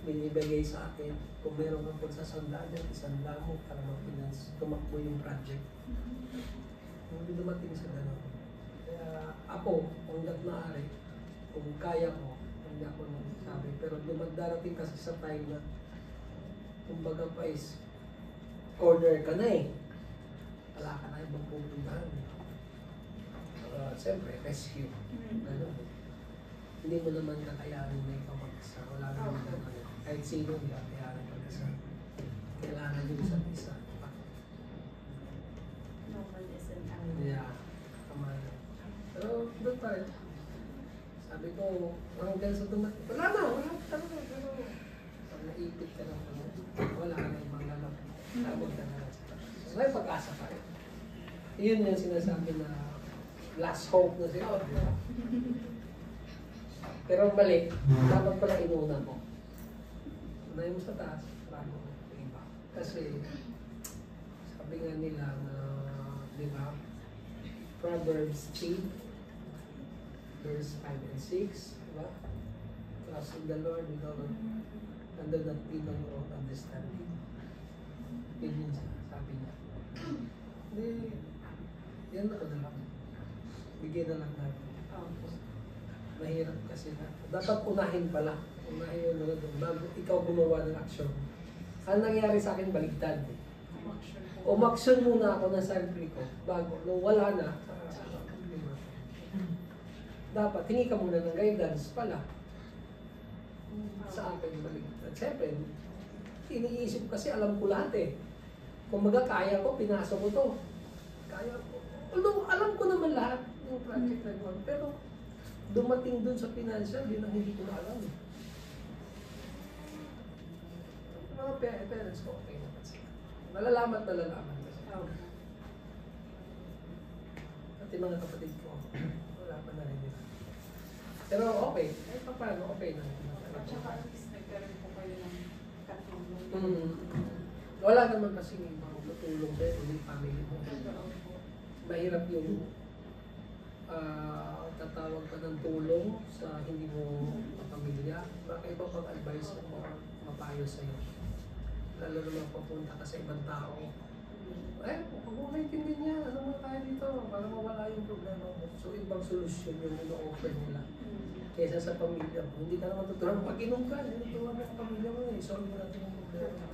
binibigay sa akin. Kung meron kang pagsasandaan dyan, isanda mo para mag-finance, tumakbo yung project. Hindi dumating sa gano'n. Kaya ako, hanggat maaari, kung kaya ko, hindi ako nagsasabi. Pero dumagdarating kasi sa time na, kumbaga pa is, order ka na wala ka na ibang pupuntahan. Siyempre, rescue. Ganun. Hindi mo naman kakayanin na ikaw mag-isa. Wala naman naman. Kahit sino, hindi kakayanin mag-isa. Kailangan yung isa't isa. Normal is an hour. Yeah. Tama na. Pero doon pa rin. Sabi ko, hanggang sa dumating. Wala na. Pero naipit ka lang. Wala ka na yung mga lalaki. Tawag ka na. So, may pag-asa pa rin. Yun yung sinasabi na last hope na siya. Pero mali, dapat pala inuna mo. Unahin mo sa taas, bago mo iba. Kasi, sabi nga nila na, di ba, Proverbs 3, verse 5 and 6, di ba? Trust in the Lord with all and do not lean on your own understanding. Yun yun sabi niya. Hindi, yan ako na lang. Bigyan na lang natin. Mahirap kasi na. Dapat unahin pala. Unahin yung mga doon. Bago ikaw gumawa ng aksyon. Ang nangyari sa akin, baligtad. Umaksyon muna ako ng sarili ko. Bago, nung wala na, dapat, hingi ka muna ng guidance pala. Sa akin, baligtad. Siyempre, iniisip kasi alam ko lahat Kung kaya ko, pinasok ko to. Kaya ko. Although, alam ko naman lahat ng project na yun. Pero, dumating dun sa financial, yun ang hindi ko na alam. Mga parents ko, okay naman sila. Nalalaman kasi. At yung mga kapatid ko, wala pa na rin nila. Pero okay. Paano? Okay na. At saka at least nagkaroon po kayo ng katulong. Wala naman kasi magtutulong sa'yo kung yung family mo. Mahirap yung tatawag ka ng tulong sa hindi mo pamilya. Baka iba pang advice mo mapayo sa'yo. Lalo naman papunta ka sa ibang tao. Kung maintindihan niya, ano mo tayo dito? Para mawala yung problema mo. So, ibang solusyon yung ino-offer nila. Kaysa sa pamilya mo. Hindi ka naman tutulong. Pag-inom ka, tutulong mo ang pamilya mo. Solve mo natin yung problema.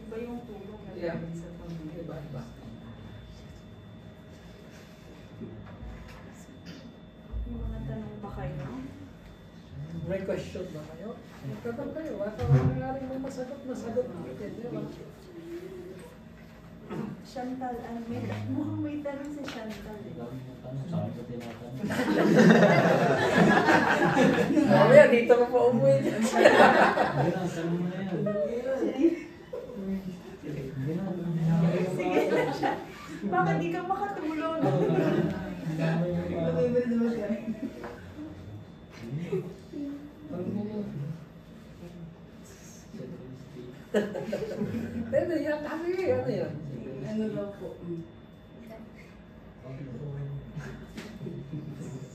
Iba yung tulong na sa pamilya. Iba. Yung mga tanong ba kayo? May question ba kayo? Magtatanong kayo. Baka nangyari mo masagot. Di ba? Chantal, mukhang may tanong si Chantal. Mamaya, dito ka pa umuwi. Sige. Baka di ka makatulog. Pero yan, ano yan? Ano daw po?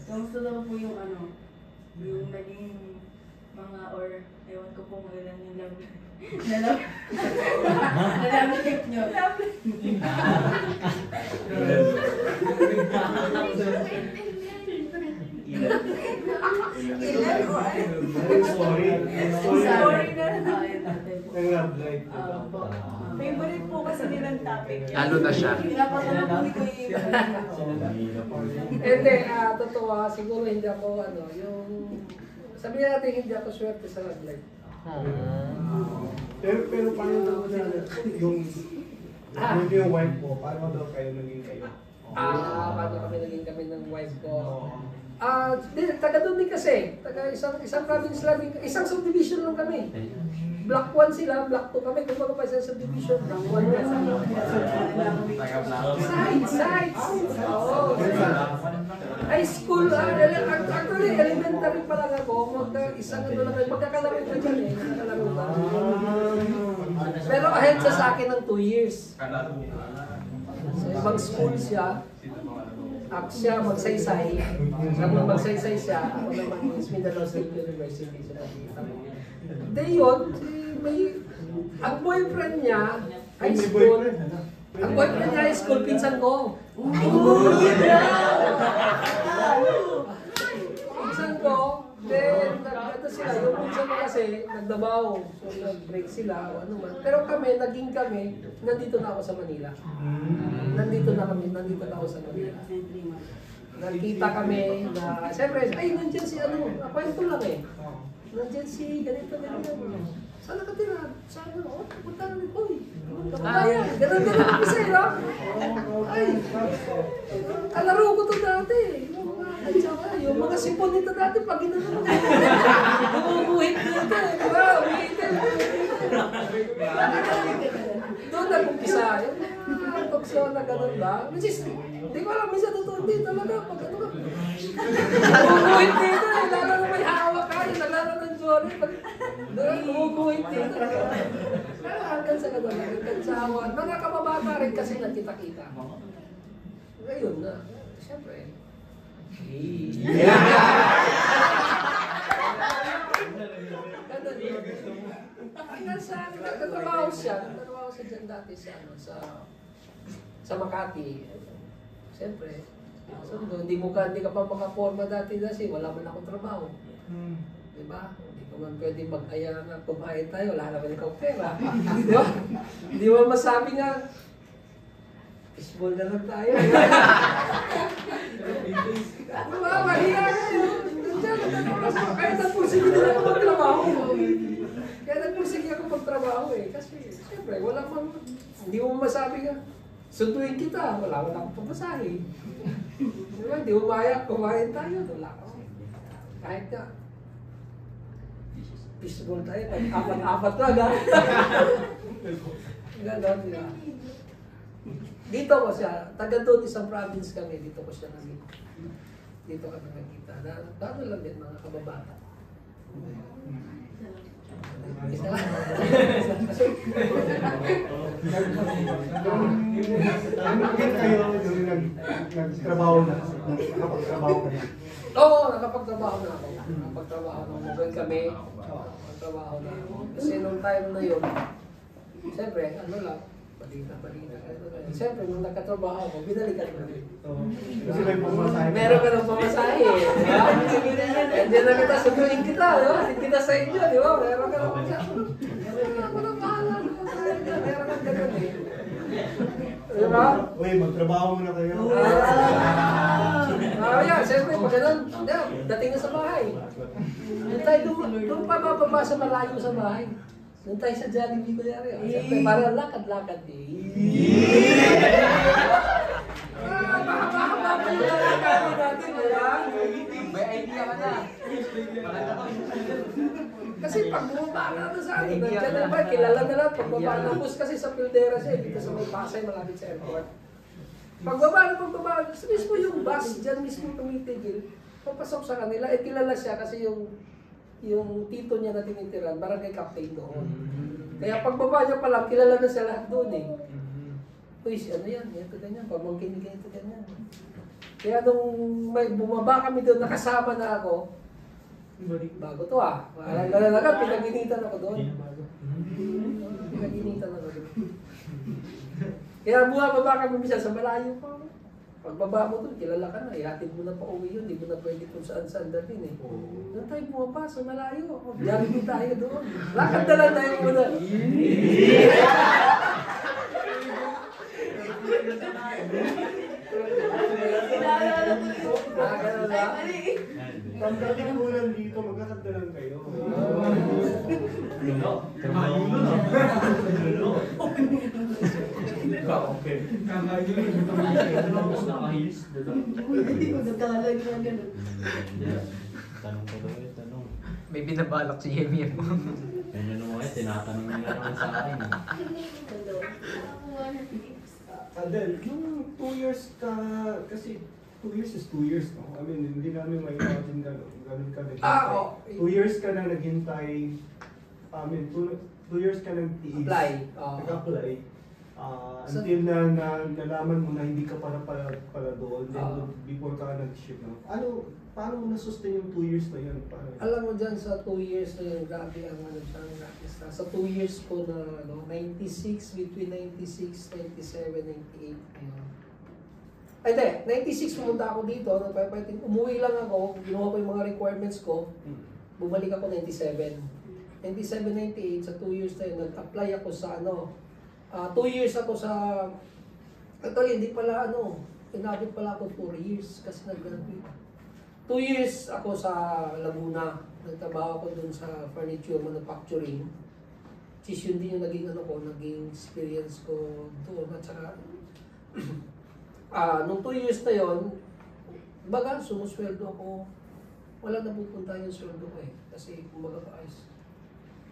Kamusta daw po yung yung naging mga or ewan ko po kung ilan yung love life nyo. Ilan o Sorry. Sorry na. Ang love life. Favorite po kasi nilang topic yun. Lalo na siya. Pinapatanong po ni Kuya Hindi, totoo, siguro hindi ako, yung... Sabihin natin, hindi ako swerte sa love life. Pero paano daw na yung wife mo, paano daw kayo naging kayo? Paano kami naging kami ng wife ko? Taga doon din kasi. Taga isang province lang, isang subdivision lang kami. Block 1 sila, Block 2 kami. Kung baga pa isang subdivision, Block 1 na. Sides! Oo. High school, actually elementary pa lang ako. Magkakalaro pa dyan eh. Magkakalaro pa. Pero ahead siya sa akin ng 2 years. Sa ibang school siya. Siya magsaysay. Habang magsaysay siya, ako naman is Mindanao State University. So, de yun, ang boyfriend niya, high school, ang boyfriend niya high school, pinsan ko. Pinsan ko, then, nagkata sila, yung pinsan ko kasi, nagdabaw. So, nag-break sila, o ano man. Pero naging kami, nandito na ako sa Manila. Nandito na ako sa Manila. Nakita kami na, siyempre, nandiyan si kwento lang eh. Nandiyan si ganito. Saan nakatira? Saan punta namin, boy. Ganun kami sa'yo, no? Kalaro ko to dati. Yung mga sipon nito dati, pag ginagawa ko. Bumubuhit dito. Diba? Doon nag-umpisa. Yung tukso na ganun ba? Which is, hindi ko alam, minsan totoo din talaga. Pag ano ka, bumubuhit dito. Lalo na may hawak ka. Nalala ng Jory. Doon, bumubuhit dito. Pero hanggang sa ganun, hanggang sa hawan. Mga kababata rin kasi nagkita-kita. Ngayon na, siyempre. Hanggang sa nagtatrabaho siya dyan dati sa Makati. Siyempre, hindi ka pa makaporma dati kasi wala man akong trabaho. Diba? Hindi ko man pwede mag-aya na kumain tayo, wala naman ikaw pera. Diba? Hindi mo masabi nga, fishball na lang tayo. Diba? Mahina kayo. Kaya nagpursige na ako magtrabaho. Kasi, siyempre, wala man, hindi mo masabi nga, sunduin kita, wala akong pamasahe. Diba? Hindi mo maya, kumain tayo, wala ka. Kahit ka, fishball tayo, apat lang ha. Ganon, diba? Dito ko siya, taga doon isang province kami, dito ko siya naging. Dito kami nagkita. Dano lang din mga kababata. Isa lang. Bakit kayo nagtrabaho na? Nakapagtrabaho ka na? Oo, nakapagtrabaho na ako. Nakapagtrabaho na ako. Doon kami. Nakapagtrabaho na ako. Kasi nung time na yun, siyempre, ano lang, balita. Siyempre, nung nagkatrabaho ako, binalikan ko rin. Kasi may pamasahe. Meron ka ng pamasahe. Hindi na kita, sunduin kita. Hindi kita sa inyo, di ba? Meron ka ng pamasahe. Meron ka ganun eh. Diba? Uy, magtrabaho muna kayo. Yan, siyempre, pag ganun, dating na sa bahay. Doon pa mababa sa malayo sa bahay. Doon tayo sa Jollibee ko yari. Siyempre, parang lakad-lakad eh. Mahaba-haba yung lalakad natin, diba? May idea ka na. Kasi pag bumaba ka na sa akin, nandiyan na ba, kilala na lang. Pag baba ng bus kasi sa Pildera siya, dito sa may Pasay, malapit sa airport. Pagbaba, mismo yung bus, dyan mismo tumitigil. Papasok sa kanila, kilala siya kasi yung tito niya na tinitiran, barangay captain doon. Kaya pagbaba niya pa lang, kilala na siya lahat doon eh. Uy, ano yan, ito ganyan, pamangkin niya ito ganyan. Kaya nung may bumaba kami doon, nakasama na ako, bago to ah. Talaga, pinaginitan ako doon. Pinaginitan ako doon. Kaya bumaba kami minsan sa malayo pa. Pagbaba mo doon, kilala ka na, ihatid mo na pa uwi yun, hindi mo na pwede kung saan-saan dalhin eh. Doon tayo bumaba sa malayo, Jollibee tayo doon. Lakad na lang tayo muna. Pagdating mo lang dito, magkakanta lang kayo. Tanong ko daw yun, tanong. May binabalak si Yemi. Yan yun naman eh, tinatanong niya naman sa akin. Adel, yung 2 years ka, kasi 2 years is 2 years, no? I mean, hindi namin may imagine ganun ka naghintay. Oo. 2 years ka na naghintay, I mean, 2 years ka nang tiis. Apply. Nag-apply. Until na nalaman mo na hindi ka pala doon, then before ka nag-ship, no? Paano mo na-sustain yung 2 years na yun? Alam mo dyan sa 2 years na yun, grabe ang artista. Sa 2 years ko na 96, between 96, 97, 98, ayun. Ay, hindi. 96 pumunta ako dito. Umuwi lang ako. Ginawa ko yung mga requirements ko. Bumalik ako 97. 97, 98, sa 2 years na yun, nag-apply ako sa 2 years ako sa... Actually, hindi pala inabot pala ako 4 years kasi nag-graduate. 2 years ako sa Laguna. Nagtrabaho ako dun sa furniture manufacturing. Which yun din yung naging experience ko doon. At saka, nung 2 years na yun, baga, sumusweldo ako. Wala na pupunta yung sweldo ko eh. Kasi kumbaga guys,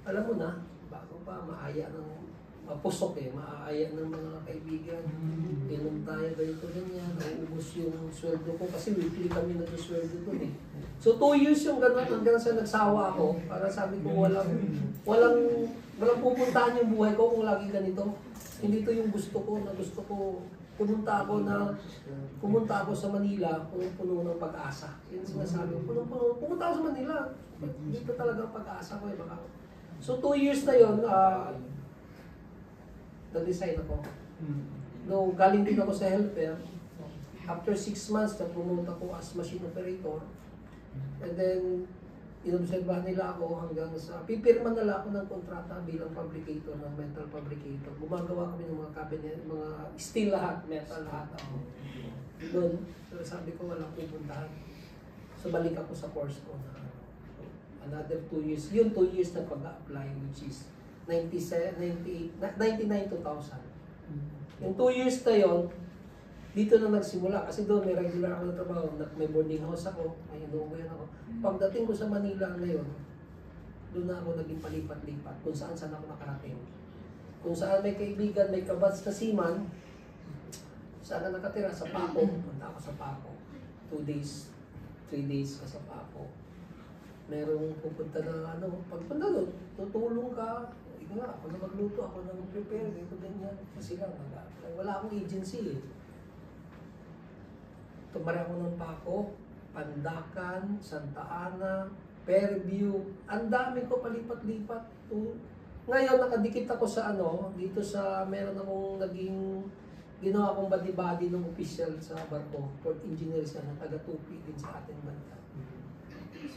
alam mo na, bago pa, maaya ng pusok eh, maaaya ng mga kaibigan. Inom tayo, ganito ganyan, nauubos yung sweldo ko. Kasi weekly kami nag-sweldo doon eh. So 2 years yung gano'n, hanggang sa nagsawa ako, para sabi ko walang pupuntahan yung buhay ko kung lagi ganito. Hindi to yung gusto ko, na gusto ko pumunta ako sa Manila, puno ng pag-asa. Yun sinasabi ko, pumunta ako sa Manila. Dito talaga ang pag-asa ko eh. So 2 years na yun, nag-resign ako. No, galing din ako sa helper. After 6 months, na-promote ako as machine operator. And then, inobserbahan nila ako hanggang sa, pipirma nila ako ng kontrata bilang fabricator, ng metal fabricator. Gumagawa kami ng mga cabinet, mga steel lahat, metal lahat. Doon, so sabi ko walang pupuntahan. So balik ako sa course ko na another 2 years. Yun 2 years na pag-apply, which is 99, 2000. Yung 2 years na yun, dito na nagsimula. Kasi doon may regular ako na trabaho, may boarding house ako, may inuuwihan ako. Pagdating ko sa Manila ngayon, doon na ako naging palipat-lipat kung saan ako nakarating. Kung saan may kaibigan, may kabats na seaman, saan na nakatira? Sa Paco. Punta ako sa Paco. 2 days, 3 days ka sa Paco. Merong pupunta na pagpunta doon, tutulong ka. Ikaw nga, ako na magluto, ako na mag-prepare, dito ganyan. Kasi lang, wala akong agency eh. Tumari ako ng Paco, Pandacan, Santa Ana, Fairview. Ang dami ko palipat-lipat. Ngayon, nakadikit ako sa dito sa, meron akong ginawa akong body-body ng official sa barko. Port engineer siya, na taga-tupi din sa ating banda.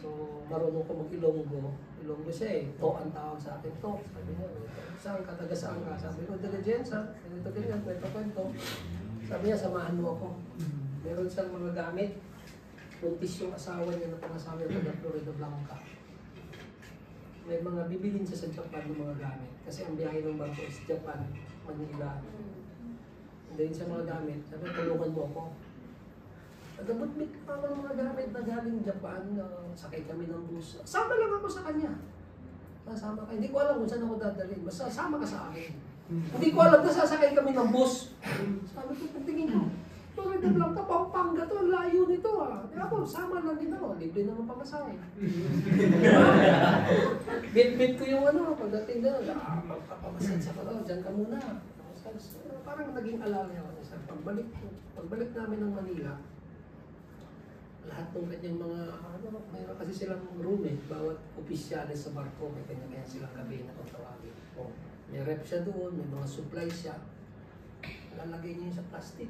So, marunong ko mag-Ilonggo. Ilonggo siya eh. To ang tawag sa akin. To. Sabi niya, saan ka? Taga saan ka? Sabi ko, diligenza. Ganito ganyan, kwento. Sabi niya, samahan mo ako. Meron siyang mga gamit. Buntis yung asawa niya na pangasawa niya taga Florida Blanca. may mga bibilin siya sa Japan ng mga gamit. Kasi ang biyahe ng barko is Japan, Manila. And then sa mga gamit, sabi, tulungan mo ako. Nagabot-bit pa ng mga gamit na galing Japan, sakay kami ng bus. Sama lang ako sa kanya. Sama ka. Hindi ko alam kung saan ako dadalhin. Basta sama ka sa akin. Hindi ko alam na sasakay kami ng bus. Sabi ko, pagtingin ko, bakit lang ka, Pampanga to, ang layo nito ah. Kaya ako, sama lang din ako, libre naman pamasahe. Bit-bit ko yung pagdating na, pagpapamasansa ko daw, dyan ka muna. Parang naging alala ako. Pagbalik namin ng Manila, lahat ng kanyang mga, mayroon kasi silang room bawat opisyalis sa barko, may kanya-kanya silang gabi na pagtawagin. May rep siya doon, may mga supply siya. Lalagay niya yun sa plastic.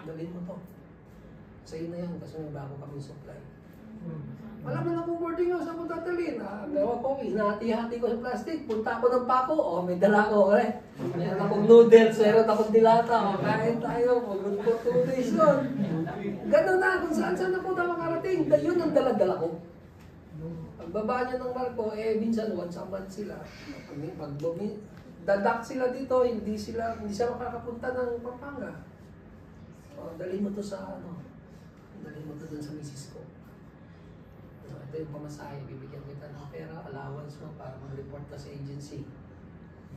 Dalhin mo to. Sa'yo na yan kasi may bago kami supply. Wala man akong boarding house ako tatalin. Gawa ko, hinahati-hati ko sa plastic. Punta ako ng Paco, may dala ko. Meron akong noodles, meron akong dilata. Kain tayo, mag-good for 2 days yun. Ganun na, kung saan-saan ako na makarating. Yun ang dala-dala ko. Pagbaba niya ng barko, minsan once a month sila. Dadak sila dito, hindi siya makakapunta ng Pampanga. Dali mo to sa dali mo to dun sa misis ko. Ito yung pamasahe, bibigyan kita ng pera, allowance mo para mag-report ka sa agency.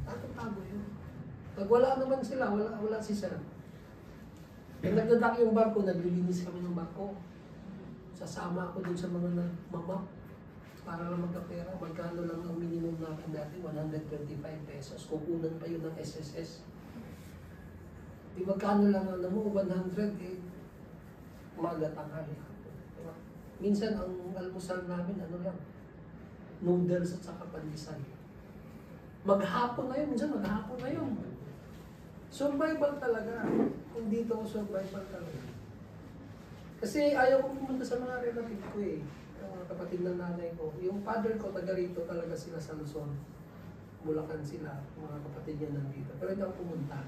Tago yun. Pag wala naman sila, wala si sir. Pag nagdadak yung barko, naglilinis kami ng barko. Sasama ako dun sa mga nagmamap para lang magkapera. Magkano lang ang minimum natin dati, 125 pesos. Kukunan pa yun ng SSS. Di magkano lang alam mo, 100 umaga tanghali. Diba? Minsan ang almusal namin, lang, noodles at saka pandesal. Maghapon na yun, minsan maghapon na yun. Survival talaga. Kung dito ako survival talaga. Kasi ayaw ko pumunta sa mga relative ko yung mga kapatid ng nanay ko. Yung father ko, taga rito talaga sila sa Luzon. Bulacan sila, mga kapatid niya nandito. Pero hindi ako pumunta.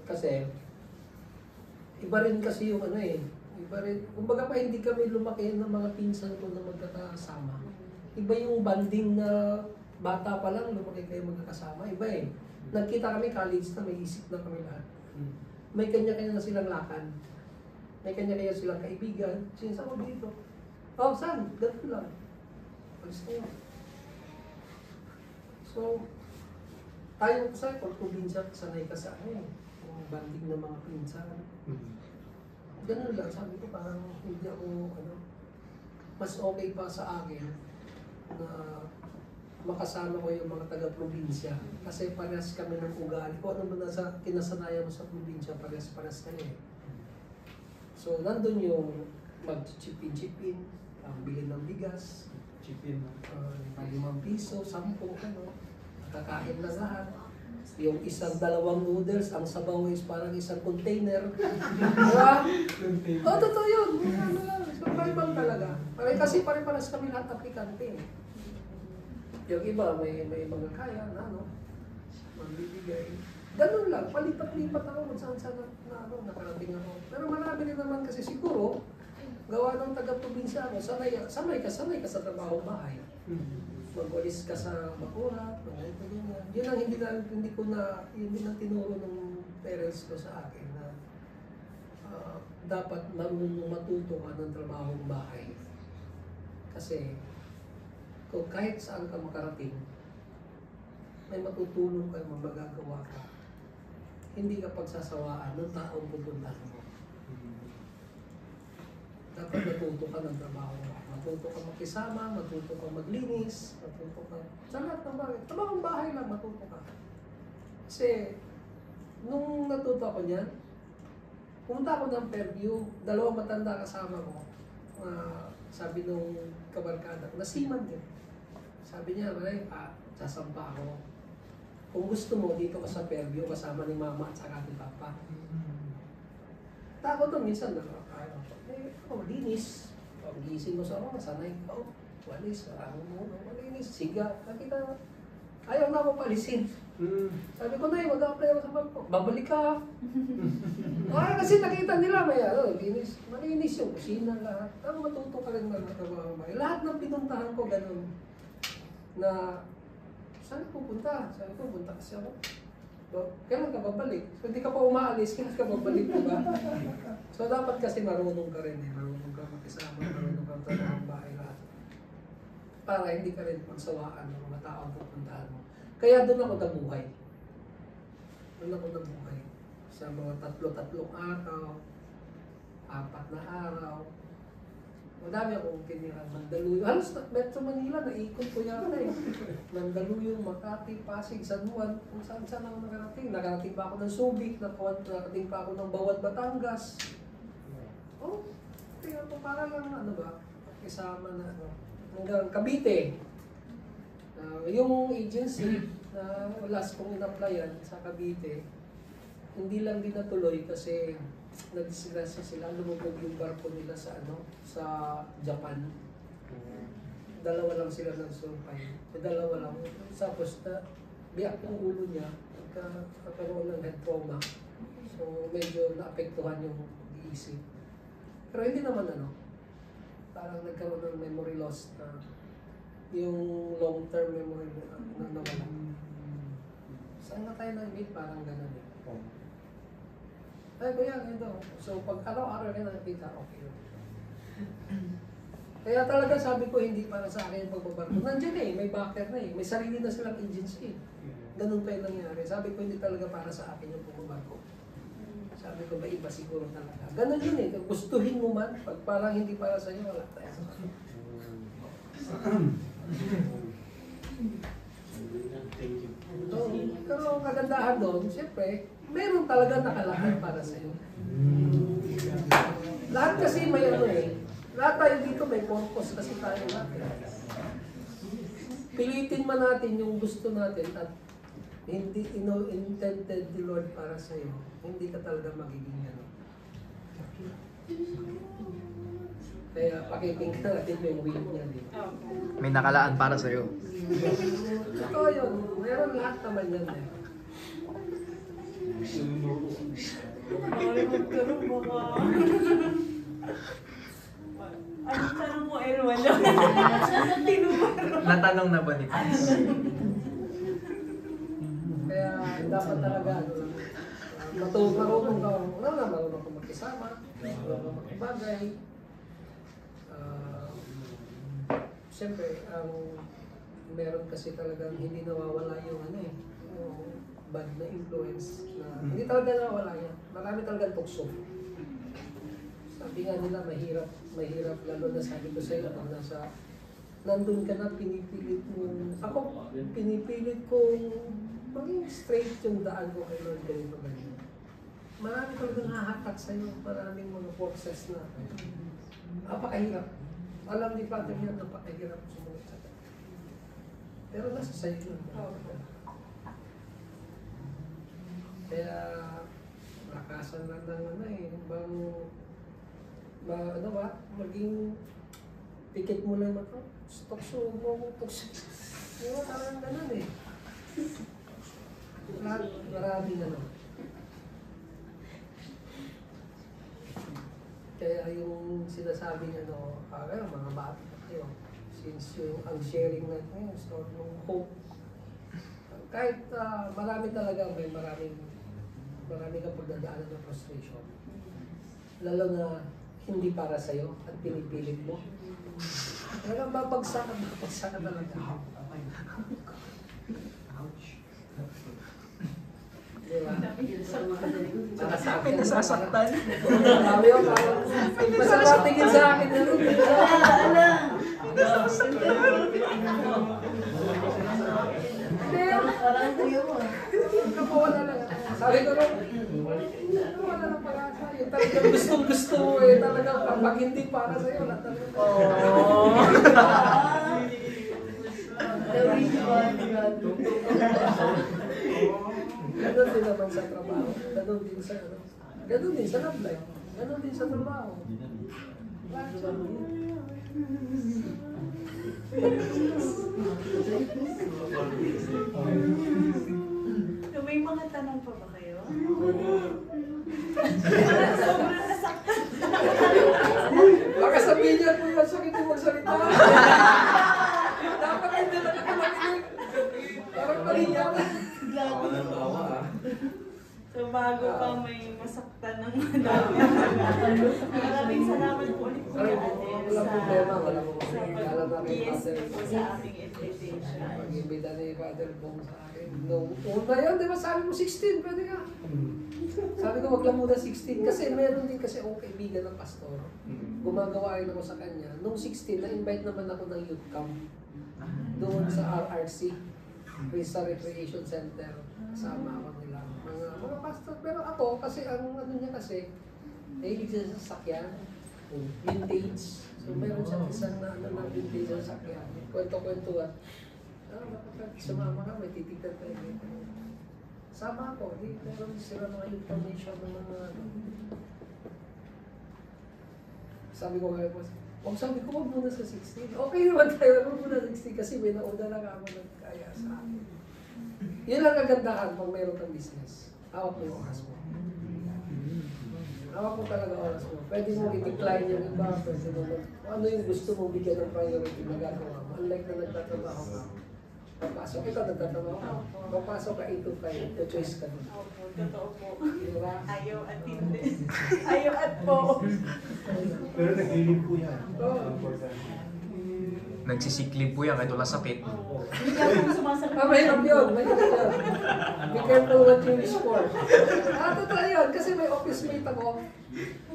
Kasi, iba rin kasi yung iba rin, kumbaga pa hindi kami lumaki ng mga pinsan ko na magkakasama. Iba yung banding na bata pa lang, lumaki kayo magkakasama, iba Nagkita kami college na, may isip na kami lahat. May kanya-kanya na silang lakan. May kanya-kanya silang kaibigan. Sinasama dito. Saan? Ganito lang. Alis na yun. So, tayo sa probinsya, sanay ka sa banding ng mga pinsan. Ganun lang, sabi ko parang hindi ako, mas okay pa sa akin na makasama ko yung mga taga-probinsya. Kasi parehas kami ng ugali. Kung ano ba nasa kinasanayan mo sa probinsya, parehas kayo So, nandun yung mag-chipin-chipin, bili ng bigas, Chipin. 5 piso, 10, nakakain na lahat. Yung isang dalawang noodles, ang sabaw is parang isang container. Diba? Totoo yun. Survival talaga. Kasi pare-paras kami lahat aplikante. Yung iba, may mga kaya na magbibigay. Ganun lang, palipat-lipat ako kung saan-saan nakarating ako. Pero marami rin naman kasi siguro, gawa ng taga-probinsya ako, sanay ka sa trabaho bahay. Mag-walis ka sa bakura, yun ang hindi ko na tinuro ng parents ko sa akin na dapat marunong matuto ka ng trabahong bahay. Kasi kung kahit saan ka makarating, may matutulong ka, magagawa ka. Hindi ka pagsasawaan ng taong pupuntahan mo. Dapat matuto ka ng trabaho. Matuto ka makisama, matuto ka maglinis, matuto ka sa lahat ng bagay. Trabahong bahay lang, matuto ka. Kasi, nung natuto ako niyan, pumunta ako ng Fairview, 2 matanda kasama ko. Sabi nung kabarkada, nasiman din. Sabi niya, sasampa ako. Kung gusto mo, dito ka sa Fairview, kasama ni Mama at saka ni Papa. Takot doon, minsan linis. Pag-gising mo sa sanay ka, walis, malinis, siga. Nakita, Ayaw na ako paalisin. Sabi ko na mag-apply ako sa barko. Babalik ka. Kasi nakita nila may malinis yung kusina lahat. Matuto ka rin magtrabaho. Lahat ng pinuntahan ko ganun. Na, saan pupunta? Sabi ko, punta kasi ako. Kailan ka babalik? So, hindi ka pa umaalis, kailan ka babalik, diba? So, dapat kasi marunong ka rin Marunong ka makisama, marunong ka trabaho ang bahay lahat. Para hindi ka rin magsawaan ng mga taong pupuntahan mo. Kaya doon ako nabuhay. Sa mga 3 araw, 4 na araw. Madami akong kinirang Mandaluyong. Halos Metro Manila, naikot ko yata Mandaluyong, Makati, Pasig, San Juan, kung saan ako nakarating. Nakarating pa ako ng Subic, nakarating pa ako ng Bawat, Batangas. Kaya ito para lang kasama na hanggang Cavite. Yung agency na last kong in-applyan sa Cavite, hindi lang din natuloy kasi nagdisgrasya sila, lumubog yung barko nila sa Japan. 2 lang sila nag-survive. 2 lang. Tapos biyak yung ulo niya, nagkaroon ng head trauma. So medyo naapektuhan yung isip. Pero hindi naman parang nagkaroon ng memory loss na yung long-term memory na nawala. Saan na tayo nag-meet? Parang gano'n Ay, kuya, ganito. So, pag araw-araw na nakikita, okay. Kaya talaga sabi ko, hindi para sa akin yung pagbabarko. Nandiyan may backer na May sarili na silang agency Ganun pa yung nangyari. Sabi ko, hindi talaga para sa akin yung pagbabarko. Sabi ko, iba siguro talaga. Ganun yun Gustuhin mo man, pag parang hindi para sa'yo, wala tayo. Thank you. Pero ang kagandahan doon, siyempre, meron talaga nakalakad para sa'yo. Lahat kasi may lahat tayo dito may purpose kasi tayo lahat. Pilitin man natin yung gusto natin at hindi intended the Lord para sa'yo, hindi ka talaga magiging Kaya pakikinggan natin yung will niya dito. May nakalaan para sa'yo. Totoo yun. Meron lahat naman yan Ay, magkaroon mo ka. Anong tanong mo, Erwan? Natanong na ba ni Paz? Kaya dapat talaga marunong ka. Marunong ka magkisama, marunong ka makibagay. Siyempre, meron kasi talagang hindi nawawala yung yung bad na influence na hindi talaga nawawala yan. Marami talagang tukso. Sabi nga nila, mahirap lalo na sabi ko sa iyo, nandun ka na, pinipilit mo. Ako, pinipilit kong maging straight yung daan ko kay Lord ganito. Marami talagang hahatak sa iyo, maraming mga forces na napakahirap. Alam ni Father yan, napakahirap sumunod sa kanya. Pero nasa sa'yo yun. Kaya, lakasan lang ng maging pikit mo lang ito. Tukso mo, tukso. Yung parang ganun Maraming Kaya yung sinasabi niya, mga bata kayo, since ang sharing natin, story ng hope, kahit marami talaga, marami kang pagdadaanan ng frustration. Lalo na hindi para sa'yo at pinipilit mo. Talagang mapagsakan talaga. Diba? May nasasaktan. Sabi ko, masarap tingin sa akin. Parang tuyo mo. Wala lang. Sabi ko, wala lang pag-asa. Yung talagang gustong-gusto mo talagang pag hindi para sa'yo, wala talaga. The wish was God. Ganon din naman sa trabaho. Ganon din sa love life. Ganon din sa trabaho. So, may mga tanong pa ba kayo? Sobrang nasaktan. Baka sabihin niya po yung sakit yung magsalita. Dapat hindi lang ito makinig. Parang paliyan. Ako ng tawa ah. So, bago pa may masaktan ng madami. Maraming salamat po ulit po Walang problema, walang problema. Alam na kay yes Father. po sa aming invitation. Pag-imbita ni Father Bong sa akin. No, una yun, di ba sabi mo 16, pwede ka. Sabi ko, wag lang muna 16. Kasi meron din kasi akong kaibigan ng pastor. Gumagawa rin ako sa kanya. Nung 16, na-invite naman ako ng youth camp. Doon sa RRC, Crystal Recreation Center. Kasama ako nila. Mga pastor. Pero ako, kasi ang ano niya kasi, nahilig siya sa sasakyan. Vintage. So meron siya isang na ano na vintage sa sasakyan. Kwento-kwentuhan. Kapag sumama ka, may titignan tayo. Sama ako. Di, meron sila mga information ng mga ano. Sabi ko kaya po, sabi ko, wag muna sa 16. Okay naman tayo, wag muna sa 16 kasi may nauna lang ako nagkaya sa akin. Yun ang kagandahan pag mayroon kang business. Hawak mo yung oras mo. Hawak mo talaga oras mo. Pwede mo i-decline yung iba, pwede mo ano yung gusto mong bigyan ng priority na gagawa mo. Unlike na nagtatrabaho ka. Papasok ikaw, nagtatrabaho ka. Papasok ka 8 to 5, choice ka nun. Opo, totoo po. Diba? Ayaw at hindi. Ayaw at po. Pero nag-leave po yan. Oo. Importante. Nagsisiklib po yan kahit wala sakit. Hindi ka po sumasakit. Mahirap yun, mahirap yun. Be careful what you wish for. Totoo yun, kasi may office mate ako.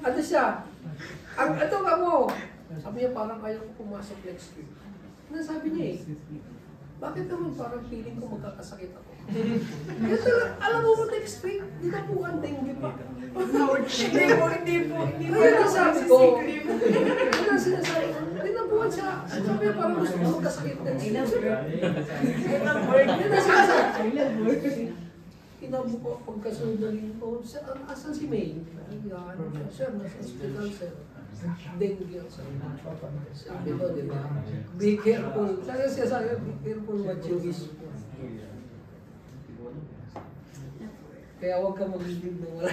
Ano siya? Ito ka mo. Sabi niya, parang ayaw ko pumasok next week. Ano sabi niya eh? Bakit naman parang feeling ko magkakasakit ako? Ito lang, alam mo next week, di na po ang dengue pa. Hindi po. Kaya nasabi ko, ano ang sinasabi ko? Hindi na buwan siya. Sabi niya, parang gusto ko magkasakit next week. Yun ang sinasabi. Inabu ko pagkasunod na rin ko, asan si May? Siya, nasa hospital, sir. Dengue. Sabi ko, di ba? Be careful. Sabi siya sabi, be careful what you wish for. Kaya huwag ka mag-ibig ng wala.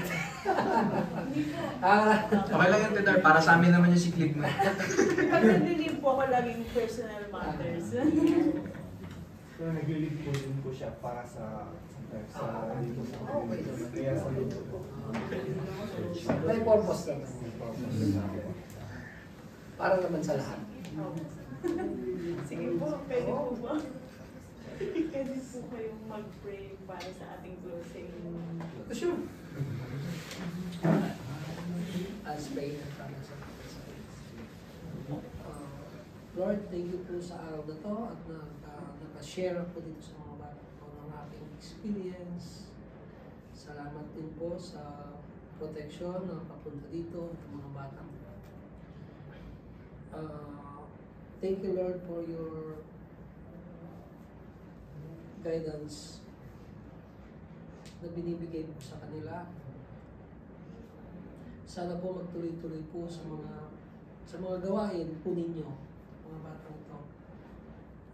Okay lang yan, Tudor. Para sa amin naman yung siklib mo. Pag nag-leave po ako laging personal matters. Pero nag-leave po din po siya para sa dito sa kaya sa dito. May purpose naman. Para naman sa lahat. Sige po, pwede po ba? Pwede po kayong mag-pray para sa ating closing. Sure. As pray and para sa Lord, thank you po sa araw na to at naka-share ako dito sa mga bata ko ng aking experience. Salamat din po sa protection na papunta dito ng mga bata. Thank you, Lord, for your guidance na binibigay po sa kanila. Sana po magtuloy-tuloy po sa mga gawain po ninyo, mga batang ito.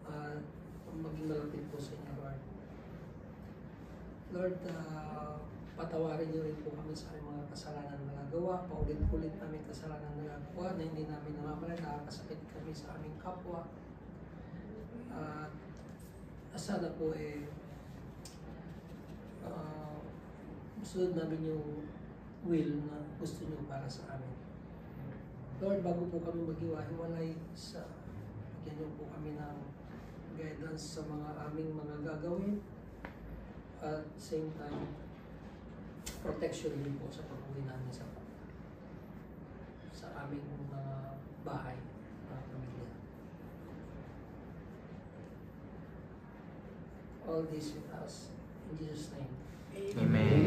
At maging malapit po sa inyo, Lord. Lord, patawarin niyo rin po kami sa aming mga kasalanan na nagagawa. Paulit-ulit namin kasalanan na nagagawa na hindi namin namamalay, nakakasakit kami sa aming kapwa. At sana po sunod namin yung will na gusto niyo para sa amin. Lord, bago po kami maghiwa-hiwalay, bigyan niyo po kami ng guidance sa mga aming mga gagawin. At same time, protection din po sa pag-uwi namin sa aming mga bahay, mga pamilya. All this with us. In Jesus' name. Amen.